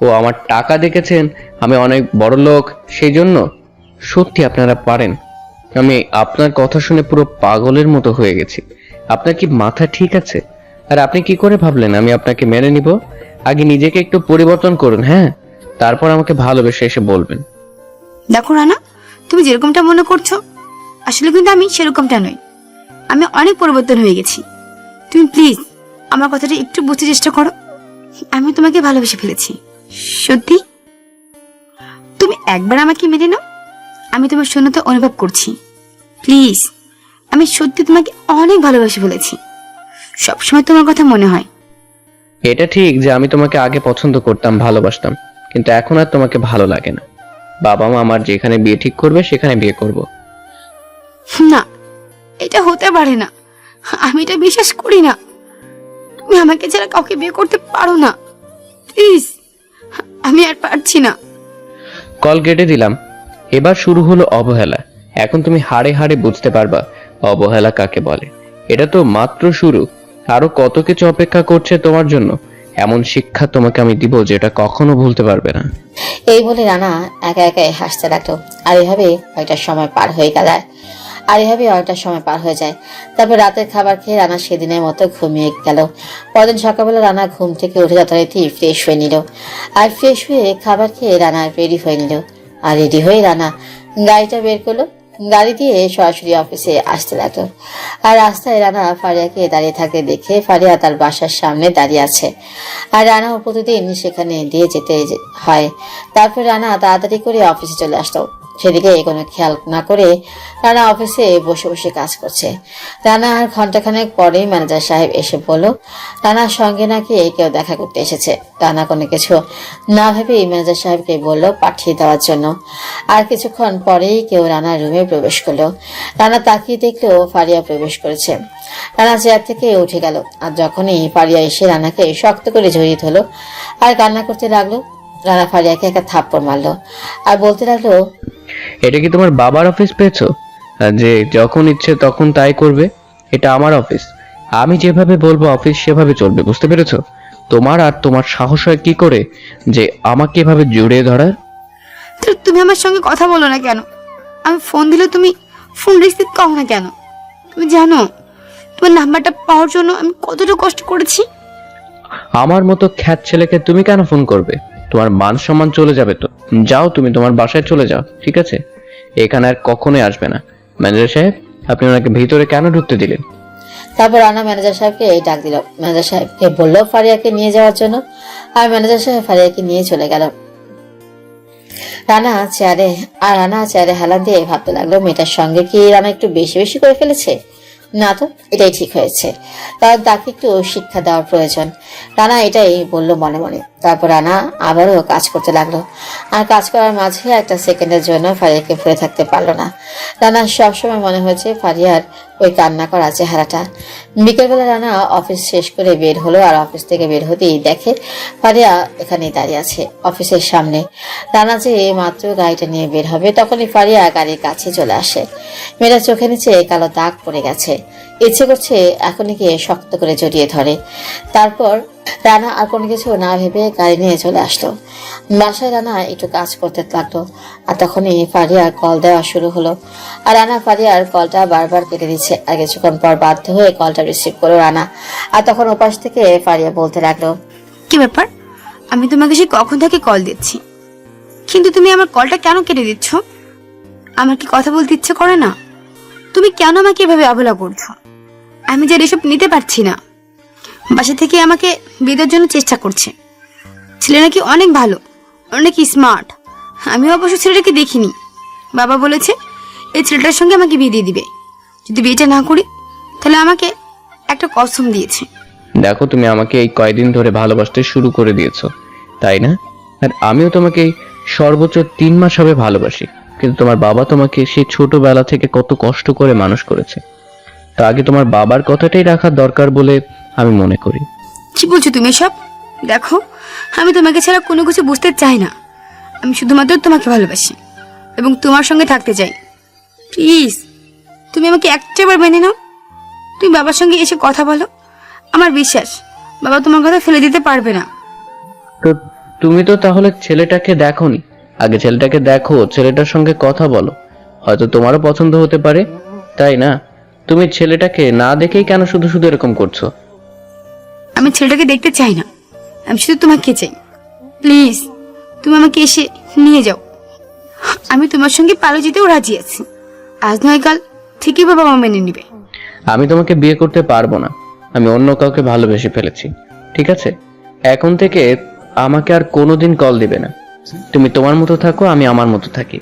ও আমার টাকা দেখেছেন, আমি অনেক বড় লোক, সেই জন্য? সত্যি আপনারা পারেন। আমি আপনার কথা শুনে পুরো পাগলের মতো হয়ে গেছি। আপনার কি মাথা ঠিক আছে? আর আপনি কি করে ভাবলেন আমি আপনাকে মেনে নিব? আগে নিজেকে একটু পরিবর্তন করুন, হ্যাঁ, তারপর আমাকে ভালোবেসে এসে বলবেন। দেখো রানা, তুমি যেরকমটা মনে করছো আসলে কিন্তু আমি সেরকমটা নই। আমি অনেক পরিবর্তন হয়ে গেছি। তুমি প্লিজ আমার কথাটা একটু বুঝতে চেষ্টা করো। আমি তোমাকে ভালোবেসে ফেলেছি, সত্যি। তুমি একবার আমাকে মেনে নাও, আমি তোমার শূন্যতা অনুভব করছি। প্লিজ, আমি সত্যি তোমাকে অনেক ভালোবেসে ফেলেছি। সবসময় তোমার কথা মনে হয়। এটা ঠিক যে আমি তোমাকে আগে পছন্দ করতাম, ভালোবাসতাম, কিন্তু এখন আর তোমাকে ভালো লাগে না। বাবা মা আমার যেখানে বিয়ে ঠিক করবে সেখানে বিয়ে করব। না, এটা হতে পারে না। আমি এটা বিশ্বাস করি না। তুমি আমাকে ছাড়া কাউকে বিয়ে করতে পারো না। প্লিজ, আমি আর পারছি না। কল কেটে দিলাম। এবার শুরু হলো অবহেলা। এখন তুমি হাড়ে হাড়ে বুঝতে পারবা অবহেলা কাকে বলে। এটা তো মাত্র শুরু, আরো কত কিছু অপেক্ষা করছে তোমার জন্য। এমন শিক্ষা তোমাকে আমি দিব যেটা কখনো ভুলতে পারবে না। এই বলে রানা একা একাই হাসতে লাগলো। আর এভাবে কয়েকটার সময় পার হয়ে যায়। তারপর রাতের খাবার খেয়ে রানা সেদিনের মতো ঘুমিয়ে গেল। পরদিন সকালবেলা রানা ঘুম থেকে উঠে যথারীতি ফ্রেশ হয়ে নিল। আর ফ্রেশ হয়ে খাবার খেয়ে রানা রেডি হয়ে নিল। আর রেডি হয়ে রানা গাড়িটা বের করলো। গাড়ি দিয়ে সরাসরি অফিসে আসতে লাগলো। আর রাস্তায় রানা ফারিয়াকে দাঁড়িয়ে থাকতে দেখে ফারিয়া তার বাসার সামনে দাঁড়িয়ে আছে। আর রানাও প্রতিদিন সেখানে দিয়ে যেতে হয়। তারপর রানা তাড়াতাড়ি করে অফিসে চলে আসতো। সেদিকে কোনো খেয়াল না করে রানা অফিসে বসে বসে কাজ করছে। রানা আর ঘন্টাখানেক পরেই ম্যানেজার সাহেব এসে বলল রানার সঙ্গে নাকি কেউ দেখা করতে এসেছে। রানা কোনো কিছু না ভেবেই ম্যানেজার সাহেবকে বলল পাঠিয়ে দেওয়ার জন্য। আর কিছুক্ষণ পরেই কেউ রানার রুমে প্রবেশ করলো। রানা তাকিয়ে দেখলো ফারিয়া প্রবেশ করেছে। রানা চেয়ার থেকে উঠে গেল। আর যখনই ফারিয়া এসে রানাকে শক্ত করে জড়িয়ে ধরলো আর কান্না করতে লাগলো। রানা ফারিয়াকে একটা থাপ্পড় মারলো আর বলতে লাগলো, এটা কি তোমার বাবার অফিস পেয়েছো যে যখন ইচ্ছে তখন তাই করবে? এটা আমার অফিস, আমি যেভাবে বলবো অফিস সেভাবে চলবে, বুঝতে পেরেছো? তোমার আর তোমার সাহস হয় কি করে যে আমাকে এভাবে জড়িয়ে ধরার? তো তুমি আমার সঙ্গে কথা বলো না কেন? আমি ফোন দিলে তুমি ফোন রিসিভ করো না কেন? তুমি জানো তোমার নাম্বারটা পাওয়ার জন্য আমি কতটা কষ্ট করেছি? আমার মতো খ্যাত ছেলেকে তুমি কেন ফোন করবে? তোমার মান সম্মান চলে যাবে তো। যাও, তুমি তোমার বাসায় চলে যাও, ঠিক আছে? এখানে আর কখনোই আসবে না। ম্যানেজার সাহেব, আপনি ওনাকে ভিতরে কেন ঢুকতে দিলেন? তারপর রানা ম্যানেজার সাহেবকে ডাক দিল। ম্যানেজার সাহেবকে বলল ফারিয়াকে নিয়ে যাওয়ার জন্য। আর ম্যানেজার সাহেব ফারিয়াকে নিয়ে চলে গেল। রানা চেয়ারে হেলান দিয়ে ভাবতে লাগলো মেয়েটার সঙ্গে কি রানা একটু বেশি বেশি করে ফেলেছে? না তো, এটাই ঠিক হয়েছে। তাকে একটু শিক্ষা দেওয়ার প্রয়োজন। রানা এটাই বলল মনে মনে। তারপর রানা আবারও কাজ করতে লাগলো। আর কাজ করার মাঝে একটা সেকেন্ডের জন্য ফারিয়াকে ভুলে থাকতে পারলো না। রানা সবসময় মনে হয়েছে ফারিয়ার ওই কান্না করা চেহারাটা। বিকেলবেলা রানা অফিস শেষ করে বের হলো। আর অফিস থেকে বের হতেই দেখে ফারিয়া এখানেই দাঁড়িয়ে আছে অফিসের সামনে। রানা যে মাত্র গাড়িটা নিয়ে বের হবে তখনই ফারিয়া গাড়ির কাছে চলে আসে। মেয়েটা চোখে নিচে কালো দাগ পড়ে গেছে। ইচ্ছে করছে এখনই গিয়ে শক্ত করে জড়িয়ে ধরে। তারপর রানা আর কোনো কিছু না ভেবে গাড়ি নিয়ে চলে আসলো। বাসায় রানা একটু কাজ করতে লাগলো। আর তখনই ফারিয়ার কল দেওয়া শুরু হলো। আর রানা ফারিয়ার কলটা বারবার কেটে দিচ্ছে। আর কিছুক্ষণ পর বাধ্য হয়ে কলটা রিসিভ করলো রানা। আর তখন ওপাশ থেকে ফারিয়া বলতে লাগলো, কি ব্যাপার? আমি তোমাকে সে কখন থেকে কল দিচ্ছি, কিন্তু তুমি আমার কলটা কেন কেটে দিচ্ছ? আমার কি কথা বলতে ইচ্ছে করে না? তুমি কেন আমাকে এভাবে অবহেলা করছো? আমি যে এসব নিতে পারছি না। বাসা থেকে আমাকে বিয়ের জন্য চেষ্টা করছে। ছেলে নাকি অনেক ভালো, অনেক স্মার্ট। আমি অবশ্য ছেলেটাকে দেখিনি। বাবা বলেছে এই ছেলেটার সঙ্গে আমাকে বিয়ে দিয়ে দিবে। যদি বিয়েটা না করি তাহলে আমাকে একটা কসম দিয়েছে। দেখো, তুমি আমাকে এই কয়দিন ধরে ভালোবাসতে শুরু করে দিয়েছো, তাই না? আর আমিও তোমাকে সর্বোচ্চ 3 মাস হবে ভালোবাসি, কিন্তু তোমার বাবা তোমাকে সেই ছোটবেলা থেকে কত কষ্ট করে মানুষ করেছে। তা আগে তোমার বাবার কথাটাই রাখার দরকার বলে আমি মনে করি। কি বলছো তুমি সব? দেখো, আমি তোমাকে ছাড়া কোনো কিছু বুঝতে চাই না। আমি শুধুমাত্র তোমাকে ভালোবাসি। এবং তোমার সঙ্গে থাকতে চাই। প্লিজ তুমি আমাকে একটাবার মেনে নাও। তুমি বাবার সঙ্গে এসে কথা বলো, আমার বিশ্বাস বাবা তোমার কথা ফেলে দিতে পারবে না। তো তুমি তো তাহলে ছেলেটাকে দেখোনি, আগে ছেলেটাকে দেখো, ছেলেটার সঙ্গে কথা বলো, হয়তো তোমারও পছন্দ হতে পারে, তাই না? তুমি ছেলেটাকে না দেখেই কেন শুধু শুধু এরকম করছো? আমি ছেলেটাকে দেখতে চাই না, আমি শুধু তোমাকে চাই। প্লিজ তুমি আমাকে এসে নিয়ে যাও। আমি তোমার সঙ্গে পালো যেতেও রাজি আছি। আজ নয় কাল ঠিকই বাবা মা মেনে নিবে। আমি তোমাকে বিয়ে করতে পারবো না, আমি অন্য কাউকে ভালোবেসে ফেলেছি, ঠিক আছে? এখন থেকে আমাকে আর কোনোদিন কল দিবে না। তুমি তোমার মতো থাকো, আমি আমার মতো থাকি।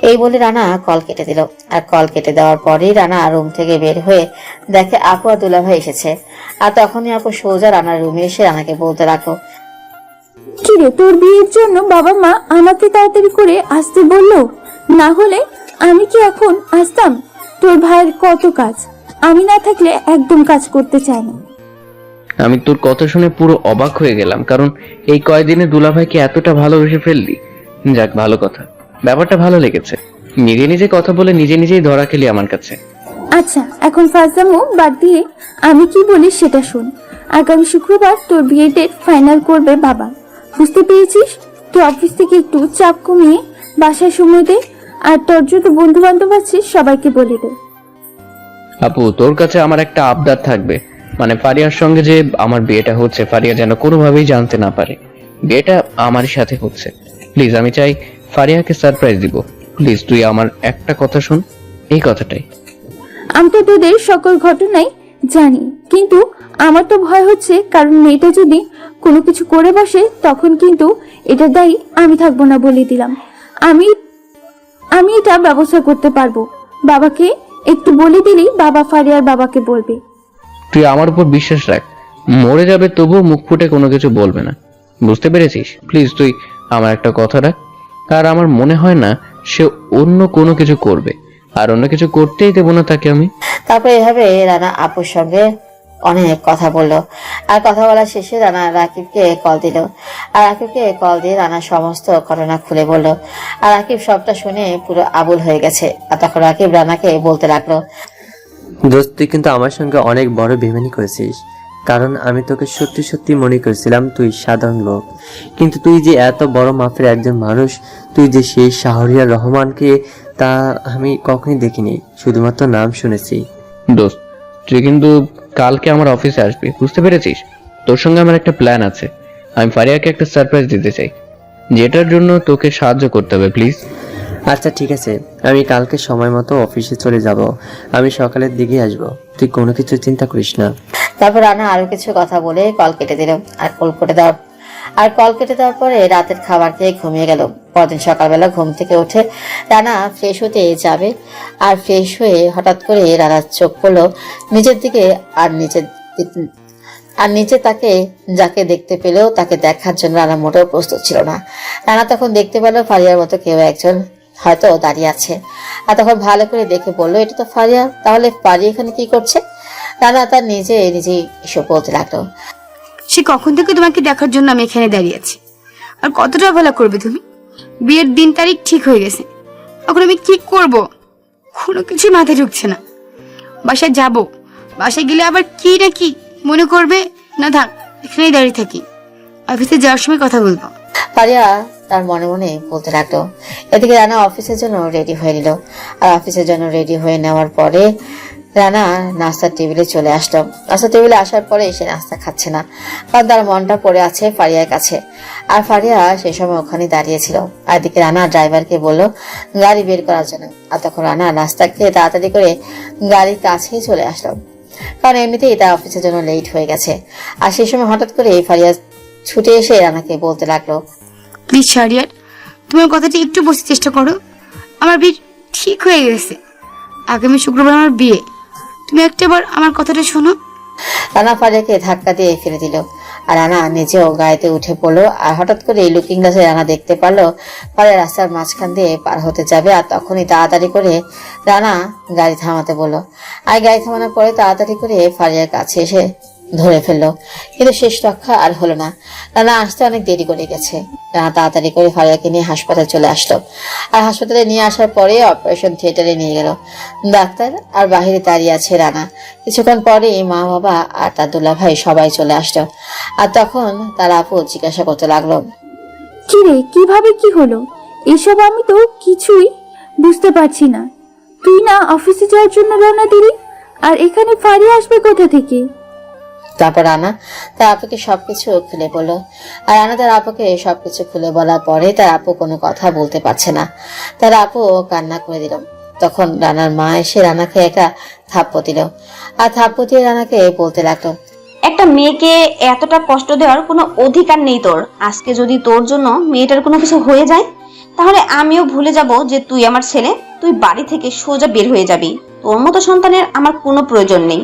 এই বলে রানা কল কেটে দিল। আর কল কেটে দেওয়ার পরেই রানা রুম থেকে বের হয়ে দেখে আপু আর দুলাভাই এসেছে। আর তখনই আপু সোজা রানার রুমে এসে রানাকে বলতে লাগলো, কিরে, তোর বিয়ের জন্য বাবা মা আমাকে তাড়াতাড়ি করে আসতে বললো, না হলে আমি কি এখন আসতাম? তোর ভাইয়ের কত কাজ, আমি না থাকলে একদম কাজ করতে চায় না। আমি তোর কথা শুনে পুরো অবাক হয়ে গেলাম, কারণ এই কয়দিনে দুলাভাইকে এতটা ভালোবেসে ফেললি। যাক, ভালো কথা, ব্যাপারটা ভালো লেগেছে। নিজে নিজে কথা বলে নিজে নিজেই ধরা খেলি আমার কাছে। আচ্ছা, এখন ফাজলামো বাদ দিয়ে আমি কি বলি সেটা শোন। আগামী শুক্রবার তোর বিয়ের ডেট ফাইনাল করবে বাবা, বুঝতে পেরেছিস? তুই অফিস থেকে একটু চাপ কমিয়ে বাসায় সময় দে, আর তোর যত বন্ধু বান্ধব আছে সবাইকে বলে দে। আপু, তোর কাছে আমার একটা আবদার থাকবে, মানে ফারিয়ার সঙ্গে যে আমার বিয়েটা হচ্ছে, ফারিয়া যেন কোনোভাবেই জানতে না পারে। বিয়েটা আমারই সাথে হচ্ছে। প্লিজ, আমি চাই ফারিয়াকে সারপ্রাইজ দিব। প্লিজ তুই আমার একটা কথা শোন, এই কথাটাই। আমি তো তোদের সকল ঘটনাই জানি, কিন্তু আমার তো ভয় হচ্ছে, কারণ মেয়েটা যদি কোনো কিছু করে বসে তখন কিন্তু এটা দায়ী আমি থাকবো না, বলে দিলাম। আমি আমি এটা ব্যবস্থা করতে পারবো। বাবাকে একটু বলে দিলেই বাবা ফারিয়ার বাবাকে বলবে। তুই আমার উপর বিশ্বাস রাখ, মরে যাবে তবুও মুখ ফুটে কোনো কিছু বলবে না, বুঝতে পেরেছিস? প্লিজ তুই আমার একটা কথা রাখ। আর আমার মনে হয় না সে অন্য কোনো কিছু করবে, আর অন্য কিছু করতেই দেবো না তাকে আমি। তারপরে এভাবে রানা আপুর সঙ্গে অনেক কথা বললো। আর কথা বলা শেষে রানা রাকিবকে কল দিল। আর রাকিবকে কল দিয়ে রানা সমস্ত ঘটনা খুলে বলল। আর রাকিব সবটা শুনে পুরো আবুল হয়ে গেছে। আর তখন রাকিব রানাকে বলতে লাগলো, দোস্ত, তুই কিন্তু আমার সঙ্গে অনেক বড় বেইমানি করেছিস, কারণ আমি তোকে সত্যি সত্যি মনে করেছিলাম তুই সাধারণ লোক, কিন্তু তুই যে এত বড় মাপের একজন মানুষ, তুই যে সেই শাহরিয়ার রহমানকে, তা আমি কখনই দেখিনি, শুধুমাত্র নাম শুনেছি। দোস্ত, তুই কিন্তু কালকে আমার অফিসে আসবি, বুঝতে পেরেছিস? তোর সঙ্গে আমার একটা প্ল্যান আছে। আমি ফারিয়াকে একটা সারপ্রাইজ দিতে চাই, যেটার জন্য তোকে সাহায্য করতে হবে, প্লিজ। আচ্ছা ঠিক আছে, আমি কালকে সময় মতো অফিসে চলে যাব, আমি সকালের দিকে আসব, তুই কোনো কিছু চিন্তা করিস না। তারপর রানা আরো কিছু কথা বলে কল কেটে দিল। আর কল কেটে দেওয়ার পরে রাতের খাবার খেয়ে ঘুমিয়ে গেল। পরদিন সকালবেলা ঘুম থেকে উঠে রানা ফ্রেশ হতে যাবে। আর ফ্রেশ হয়ে হঠাৎ করে রানার চোখ পড়লো নিজের দিকে। আর নিচে তাকে যাকে দেখতে পেলেও তাকে দেখার জন্য রানা মোটেও প্রস্তুত ছিল না। রানা তখন দেখতে পেল ফারিয়ার মতো কেউ একজন হয়তো দাঁড়িয়ে আছে। আর তখন ভালো করে দেখে বললো, এটা তো ফারিয়া, তাহলে ফারিয়া এখানে কি করছে? রানা তার নিজেই এসব বলতে লাগলো। সে কখন থেকে তোমাকে দেখার জন্য আমি এখানে দাঁড়িয়ে আছি। আর কতটা ভালো করবে তুমি? বিয়ের দিন তারিখ ঠিক হয়ে গেছে, এখন আমি কি করব? কোনো কিছু মাথায় ঢুকছে না। বাসায় যাব, বাসায় গেলে আবার কি না কি মনে করবে। না থাক, এখানেই দাঁড়িয়ে থাকি, অফিসে যাওয়ার সময় কথা বলবো। ফারিয়া তার মনে মনে বলতে লাগলো। এদিকে রানা অফিসের জন্য রেডি হয়ে নিল। আর অফিসের জন্য রেডি হয়ে নেওয়ার পরে রানা নাস্তার টেবিলে চলে আসলো। নাস্তার টেবিলে আসার পরে সে নাস্তা খাচ্ছে না, কারণ তার মনটা পড়ে আছে ফারিয়ার কাছে। আর ফারিয়া সেই সময় ওখানে দাঁড়িয়েছিল। আর এদিকে রানা ড্রাইভারকে বললো গাড়ি বের করার জন্য। আর তখন রানা নাস্তা খেয়ে তাড়াতাড়ি করে গাড়ির কাছেই চলে আসলো, কারণ এমনিতেই তার অফিসের জন্য লেট হয়ে গেছে। আর সেই সময় হঠাৎ করে ফারিয়া ছুটে এসে রানাকে বলতে লাগলো, প্লিজ শাহরিয়ার, তোমার কথাটি একটু বোঝার চেষ্টা করো। আমার বিয়ে ঠিক হয়ে গেছে, আগামী শুক্রবার আমার বিয়ে। তুমি একটাবার আমার কথাটা শোনো। রানা ফারিয়াকে ধাক্কা দিয়ে ফেলে দিল। আর রানা নিজেও গাড়িতে উঠে পড়লো। আর হঠাৎ করে লুকিং গ্লাসে রানা দেখতে পারলো ফারিয়া রাস্তার মাঝখান দিয়ে পার হতে যাবে। আর তখনই তাড়াতাড়ি করে রানা গাড়ি থামাতে বললো। আর গাড়ি থামানোর পরে তাড়াতাড়ি করে ফারিয়ার কাছে এসে ধরে ফেললো, কিন্তু শেষ রক্ষা আর হলো না। রানা আসতে অনেক দেরি করে গেছে। রানা তাড়াতাড়ি করে ফারিয়াকে নিয়ে হাসপাতালে চলে আসলো। আর হাসপাতালে নিয়ে আসার পরে অপারেশন থিয়েটারে নিয়ে গেল ডাক্তার। আর বাহিরে দাঁড়িয়ে আছে রানা। কিছুক্ষণ পরে মা বাবা আর তার দুলাভাই সবাই চলে আসলো। আর তখন তার আপু জিজ্ঞাসা করতে লাগলো, কি রে, কিভাবে কি হলো এসব? আমি তো কিছুই বুঝতে পারছি না। তুই না অফিসে যাওয়ার জন্য রওনা দিলি, আর এখানে ফারিয়া আসবে কোথা থেকে? তারপর রানা তার আপুকে সবকিছু খুলে বললো। আর রানা তার আপুকে সবকিছু খুলে বলার পরে তার আপু কোনো কথা বলতে পারছে না। তার আপু কান্না করে দিল। তখন রানার মা এসে রানাকে একটা থাপ্পড় দিল। আর থাপ্পড় দিয়ে রানাকে বলতে লাগলো, একটা মেয়েকে এতটা কষ্ট দেওয়ার কোনো অধিকার নেই তোর। আজকে যদি তোর জন্য মেয়েটার কোনো কিছু হয়ে যায়, তাহলে আমিও ভুলে যাব যে তুই আমার ছেলে। তুই বাড়ি থেকে সোজা বের হয়ে যাবি। তোর মতো সন্তানের আমার কোনো প্রয়োজন নেই,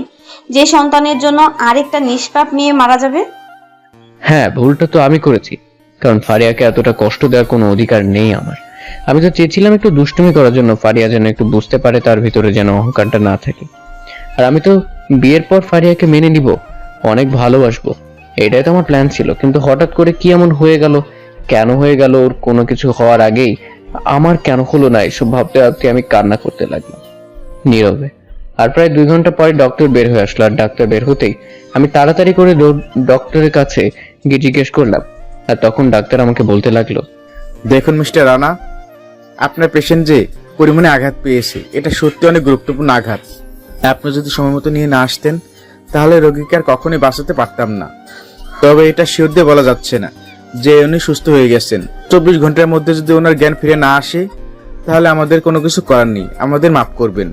যে সন্তানের জন্য আরেকটা নিষ্পাপ মেয়ে মারা যাবে। হ্যাঁ, ভুলটা তো আমি করেছি, কারণ ফারিয়াকে এতটা কষ্ট দেওয়ার কোনো অধিকার নেই আমার। আমি তো চেয়েছিলাম একটু দুষ্টুমি করার জন্য, ফারিয়া যেন একটু বুঝতে পারে তার ভিতরে যেন অহংকারটা না থাকে। আর আমি তো বিয়ের পর ফারিয়াকে মেনে নিব, অনেক ভালোবাসবো, এটাই তো আমার প্ল্যান ছিল। কিন্তু হঠাৎ করে কি এমন হয়ে গেল, কেন হয়ে গেল? ওর কোনো কিছু হওয়ার আগেই আমার কেন হলো না, এসব ভাবতে ভাবতে আমি কান্না করতে লাগলাম নীরবে। আর প্রায় 2 ঘন্টা পরে ডক্টর বের হয়ে আসলো। আর ডাক্তার বের হতেই আমি তাড়াতাড়ি করে ডক্টরের কাছে গিয়ে জিজ্ঞেস করলাম। আর তখন ডাক্তার আমাকে বলতে লাগলো, দেখুন মিস্টার রানা, আপনার পেশেন্ট যে পরিমাণে আঘাত পেয়েছে, এটা সত্যি অনেক গুরুত্বপূর্ণ আঘাত। আপনি যদি সময় মতো নিয়ে না আসতেন, তাহলে রোগীকে আর কখনোই বাঁচাতে পারতাম না। তবে এটা শিওর দিয়ে বলা যাচ্ছে না যে উনি সুস্থ হয়ে গেছেন। 24 ঘন্টার মধ্যে যদি ওনার জ্ঞান ফিরে না আসে, তাহলে আমাদের কোনো কিছু করার নেই, আমাদের মাফ করবেন।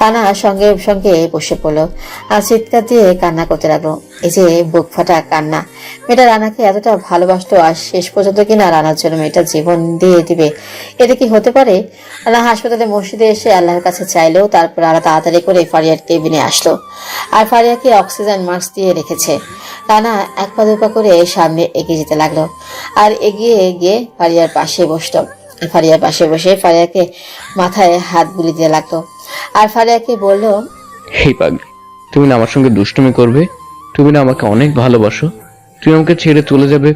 রানা সঙ্গে সঙ্গে বসে পড়লো আর চিৎকার দিয়ে কান্না করতে লাগলো। এই যে বুক ফাটা কান্না। মেয়েটা রানাকে এতটা ভালোবাসতো, আর শেষ পর্যন্ত কিনা রানার জন্য মেয়েটা জীবন দিয়ে দিবে, এটা কি হতে পারে? রানা হাসপাতালে মসজিদে এসে আল্লাহর কাছে চাইলো। তারপর রানা তাড়াতাড়ি করে ফারিয়ার কেবিনে আসলো। আর ফারিয়াকে অক্সিজেন মাস্ক দিয়ে রেখেছে। রানা এক পা 2 পা করে সামনে এগিয়ে যেতে লাগলো। আর এগিয়ে গিয়ে ফারিয়ার পাশে বসলো। ফারিয়ার পাশে বসে ফারিয়াকে মাথায় হাত বুলিয়ে দিতে লাগলো। আর ফারিয়াকে বলল, হেই পাগলি, তুমি না আমার সঙ্গে দুষ্টুমি করবে? তুমি না আমাকে অনেক ভালোবাসো? তুমি আমাকে ছেড়ে চলে যাবে?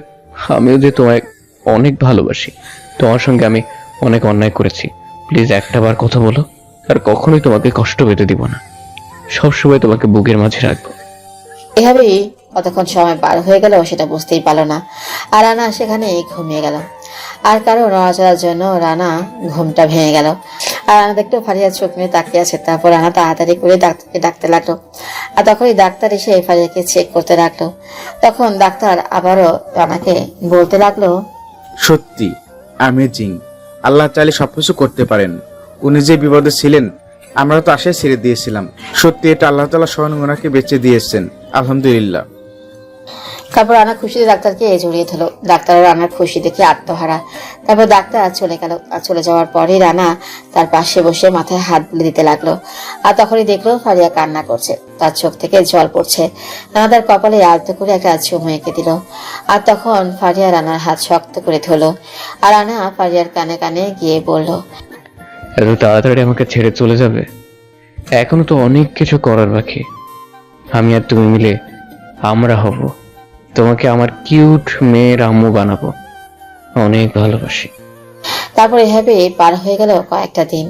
আমিও যে তোমায় অনেক ভালোবাসি। তোমার সঙ্গে আমি অনেক অন্যায় করেছি। প্লিজ একটাবার কথা বলো, আর কখনোই তোমাকে কষ্ট পেতে দিব না। সবসময় তোমাকে বুকের মাঝে রাখবো। এভাবেই কতক্ষণ সময় পার হয়ে গেল সেটা বুঝতেই পারলো না। আর রানা সেখানে ঘুমিয়ে গেল। আর কারো নড়াচড়ার জন্য রানা ঘুমটা ভেঙে গেল। আর রানা দেখলো ফারিয়া চোখ মেয়ে তাকিয়ে আছে। তারপর রানা তাড়াতাড়ি করে ডাক্তারকে ডাকতে লাগলো। আর তখনই ডাক্তার এসে ফারিয়াকে চেক করতে লাগলো। তখন ডাক্তার আবারও রানাকে বলতে লাগলো, সত্যি অ্যামেজিং, আল্লাহ চাইলে সবকিছু করতে পারেন। উনি যে বিপদে ছিলেন, আমরা তো আশায় ছেড়ে দিয়েছিলাম। সত্যি এটা আল্লাহ তাআলা স্বয়ং ওনাকে বেঁচে দিয়েছেন, আলহামদুলিল্লাহ। তারপর রানা খুশিতে ডাক্তারকে জড়িয়ে ধরলো। ডাক্তার রানার খুশি দেখে আত্মহারা। তারপর ডাক্তার চলে গেল। আর চলে যাওয়ার পরে রানা তার পাশে বসে মাথায় হাত বুলিয়ে দিতে লাগলো। আর তখনই দেখলো ফারিয়া কান্না করছে, তার চোখ থেকে জল পড়ছে। রানা তার কপালে আলতো করে একটা চুমু এঁকে দিল। আর তখন ফারিয়া রানার হাত শক্ত করে ধরলো। আর রানা ফারিয়ার কানে কানে গিয়ে বলল, এত তাড়াতাড়ি আমাকে ছেড়ে চলে যাবে? এখনো তো অনেক কিছু করার বাকি। আমি আর তুমি মিলে আমরা হব, তোমাকে আমার কিউট মেয়ের আম্মু বানাবো। অনেক ভালোবাসি। তারপর এভাবে পার হয়ে গেল কয়েকটা দিন।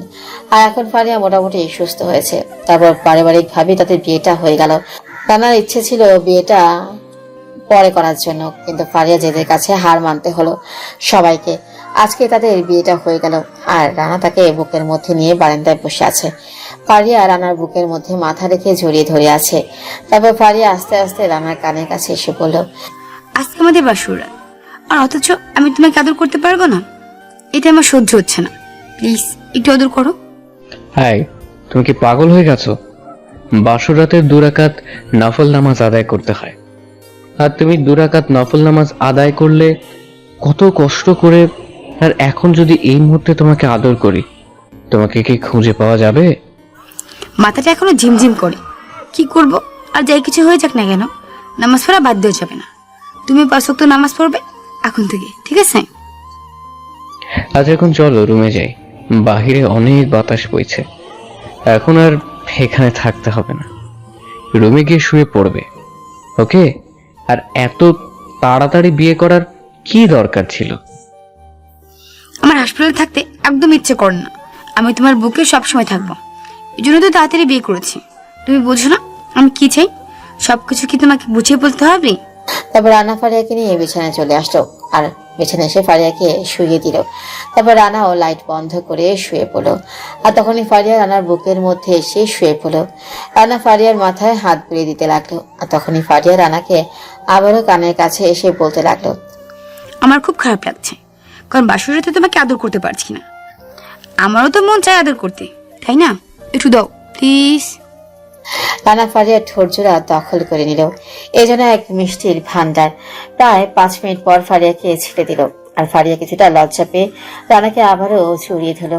আর এখন ফারিয়া মোটামুটি সুস্থ হয়েছে। তারপর পারিবারিক ভাবে তাদের বিয়েটা হয়ে গেল। রানার ইচ্ছে ছিল বিয়েটা পরে করার জন্য, কিন্তু ফারিয়া জেদের কাছে হার মানতে হলো সবাইকে। আজকে তাদের বিয়েটা হয়ে গেল। আর রানা তাকে বুকের মধ্যে নিয়ে বারান্দায় বসে আছে। ফারিয়া রানার বুকের মধ্যে মাথা রেখে জড়িয়ে ধরে আছে। তারপর ফারিয়া আস্তে আস্তে রানার কানের কাছে এসে বলল, আজকে আমাদের বাসর রাত, আর অথচ আমি তোমাকে আদর করতে পারবো না? এটা আমার সহ্য হচ্ছে না। প্লিজ একটু আদর করো। হাই, তুমি কি পাগল হয়ে গেছো? বাসর রাতের 2 রাকাত নফল নামাজ আদায় করতে হয়। আর তুমি 2 রাকাত নফল নামাজ আদায় করলে কত কষ্ট করে। আর এখন যদি এই মুহূর্তে তোমাকে আদর করি, তোমাকে কি খুঁজে পাওয়া যাবে? মাথাটা এখনো ঝিমঝিম করে। কি করব? আর যাই কিছু হয়ে যাক না কেন, নামাজ পড়া বাদ দেওয়া যাবে না। তুমি 5 ওয়াক্ত নামাজ পড়বে এখন থেকে, ঠিক আছে? আজ এখন চলো রুমে যাই, বাহিরে অনেক বাতাস বইছে। এখন আর এখানে থাকতে হবে না, রুমে গিয়ে শুয়ে পড়বে। ওকে? আর এত তাড়াতাড়ি বিয়ে করার কি দরকার ছিল? আমার হাসপাতালে থাকতে একদম ইচ্ছে করে না। আমি তোমার বুকে সবসময় থাকবো, এই জন্য তো তাড়াতাড়ি বিয়ে করেছি। তুমি বোঝো না আমি কি চাই? সবকিছু কি তোমাকে বুঝিয়ে বলতে হবে? তারপর রানা ফারিয়াকে নিয়ে বিছানায় চলে আসলো আর বিছানায় এসে ফারিয়াকে শুয়ে দিল। তারপর রানাও লাইট বন্ধ করে শুয়ে পড়লো। আর তখনই ফারিয়া রানার বুকের মধ্যে এসে শুয়ে পড়লো। রানা ফারিয়ার মাথায় হাত বুলিয়ে দিতে লাগলো। আর তখনই ফারিয়া রানাকে আবারও কানের কাছে এসে বলতে লাগলো, আমার খুব খারাপ লাগছে, কারণ বাসুরাতে তোমাকে আদর করতে পারছি না। আমারও তো মন চায় আদর করতে, তাই না? একটু দাও প্লিজ। রানা ফারিয়ার ঠোঁটজোড়া দখল করে নিল। এই জন্য এক মিষ্টির ভান্ডার। প্রায় 5 মিনিট পর ফারিয়াকে ছেড়ে দিল। আর ফারিয়া কিছুটা লজ্জা পেয়ে রানাকে আবারও জড়িয়ে ধরল।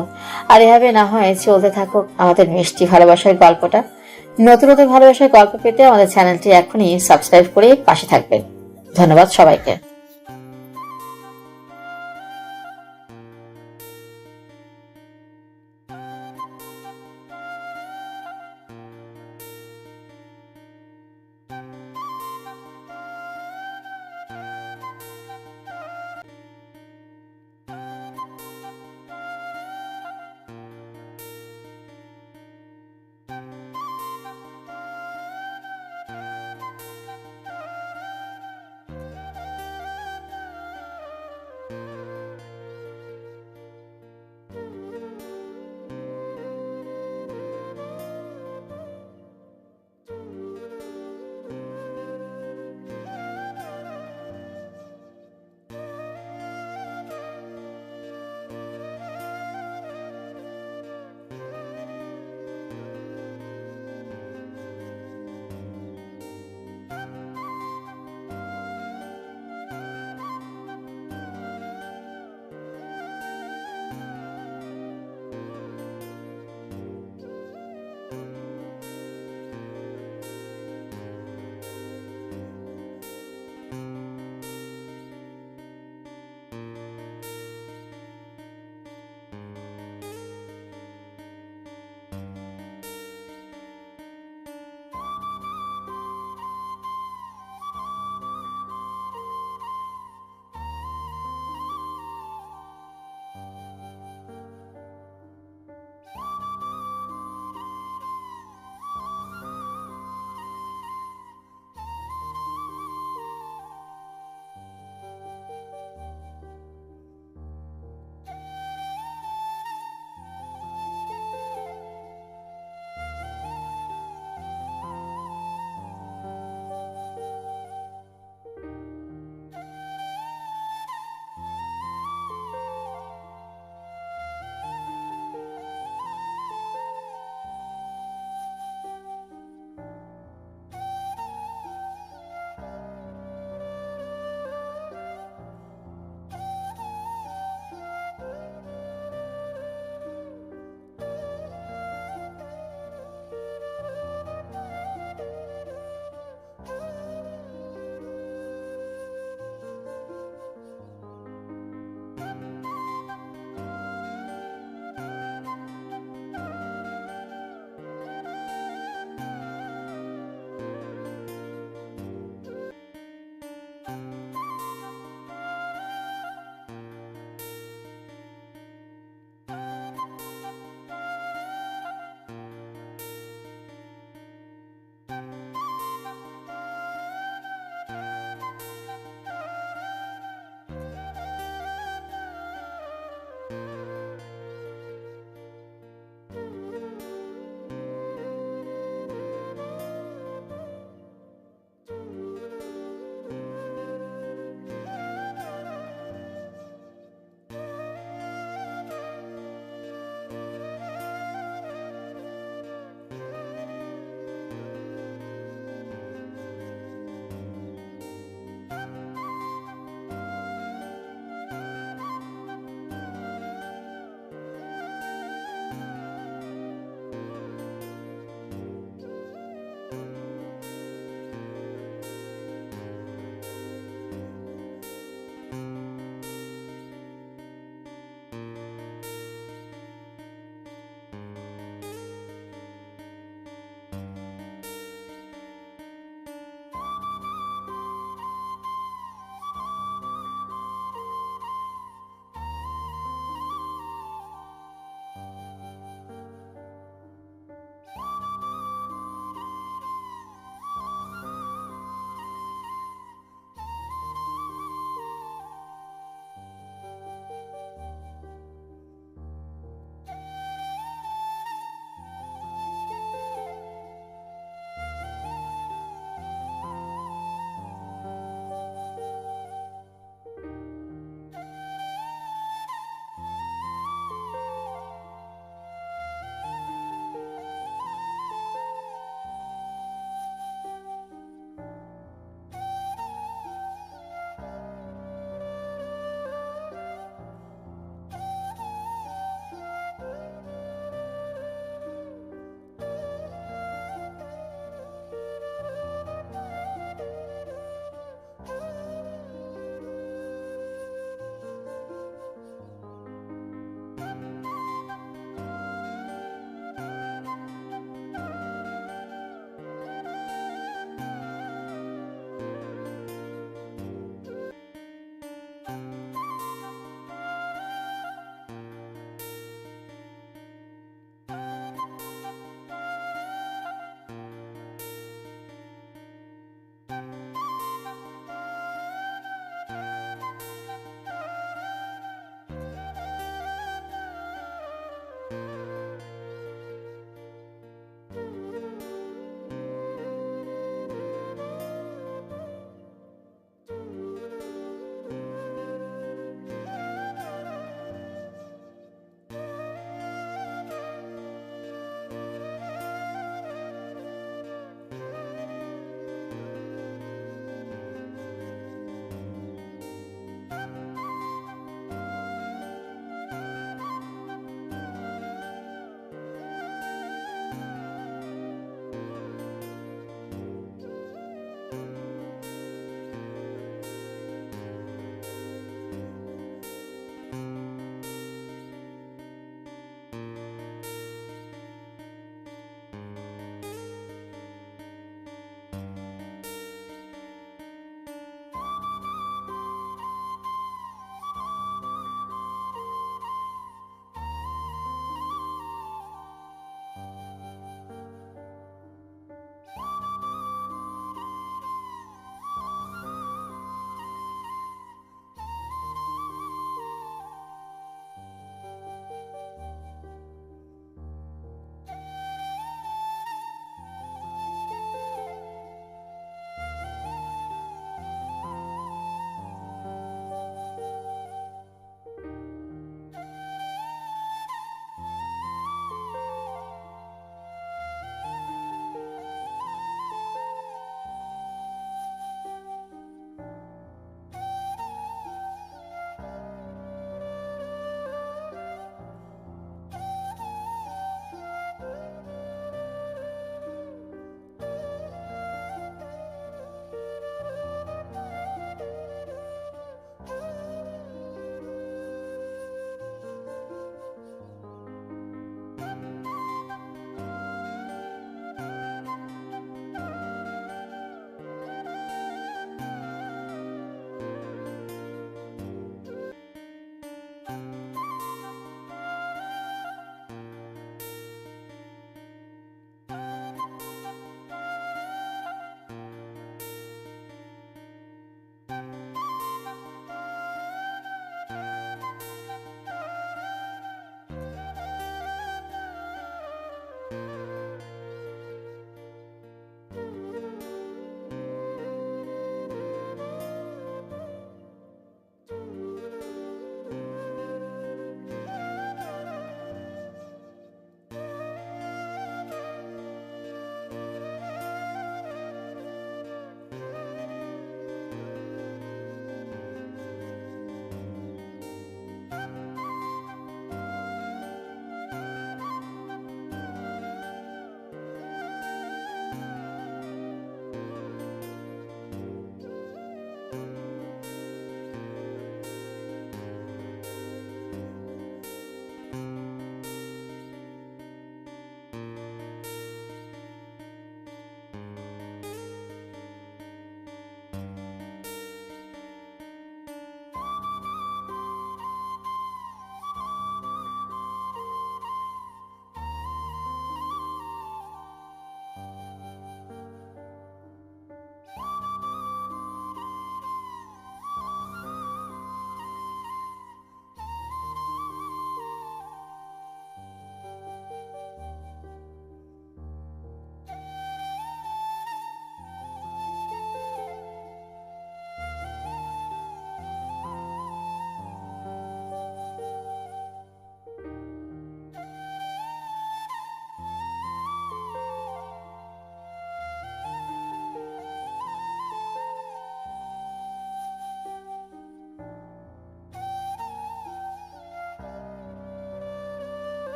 আর এভাবে না হয় চলতে থাকুক আমাদের মিষ্টি ভালোবাসার গল্পটা। নতুন নতুন ভালোবাসার গল্প পেতে আমাদের চ্যানেলটি এখনই সাবস্ক্রাইব করে পাশে থাকবেন। ধন্যবাদ সবাইকে।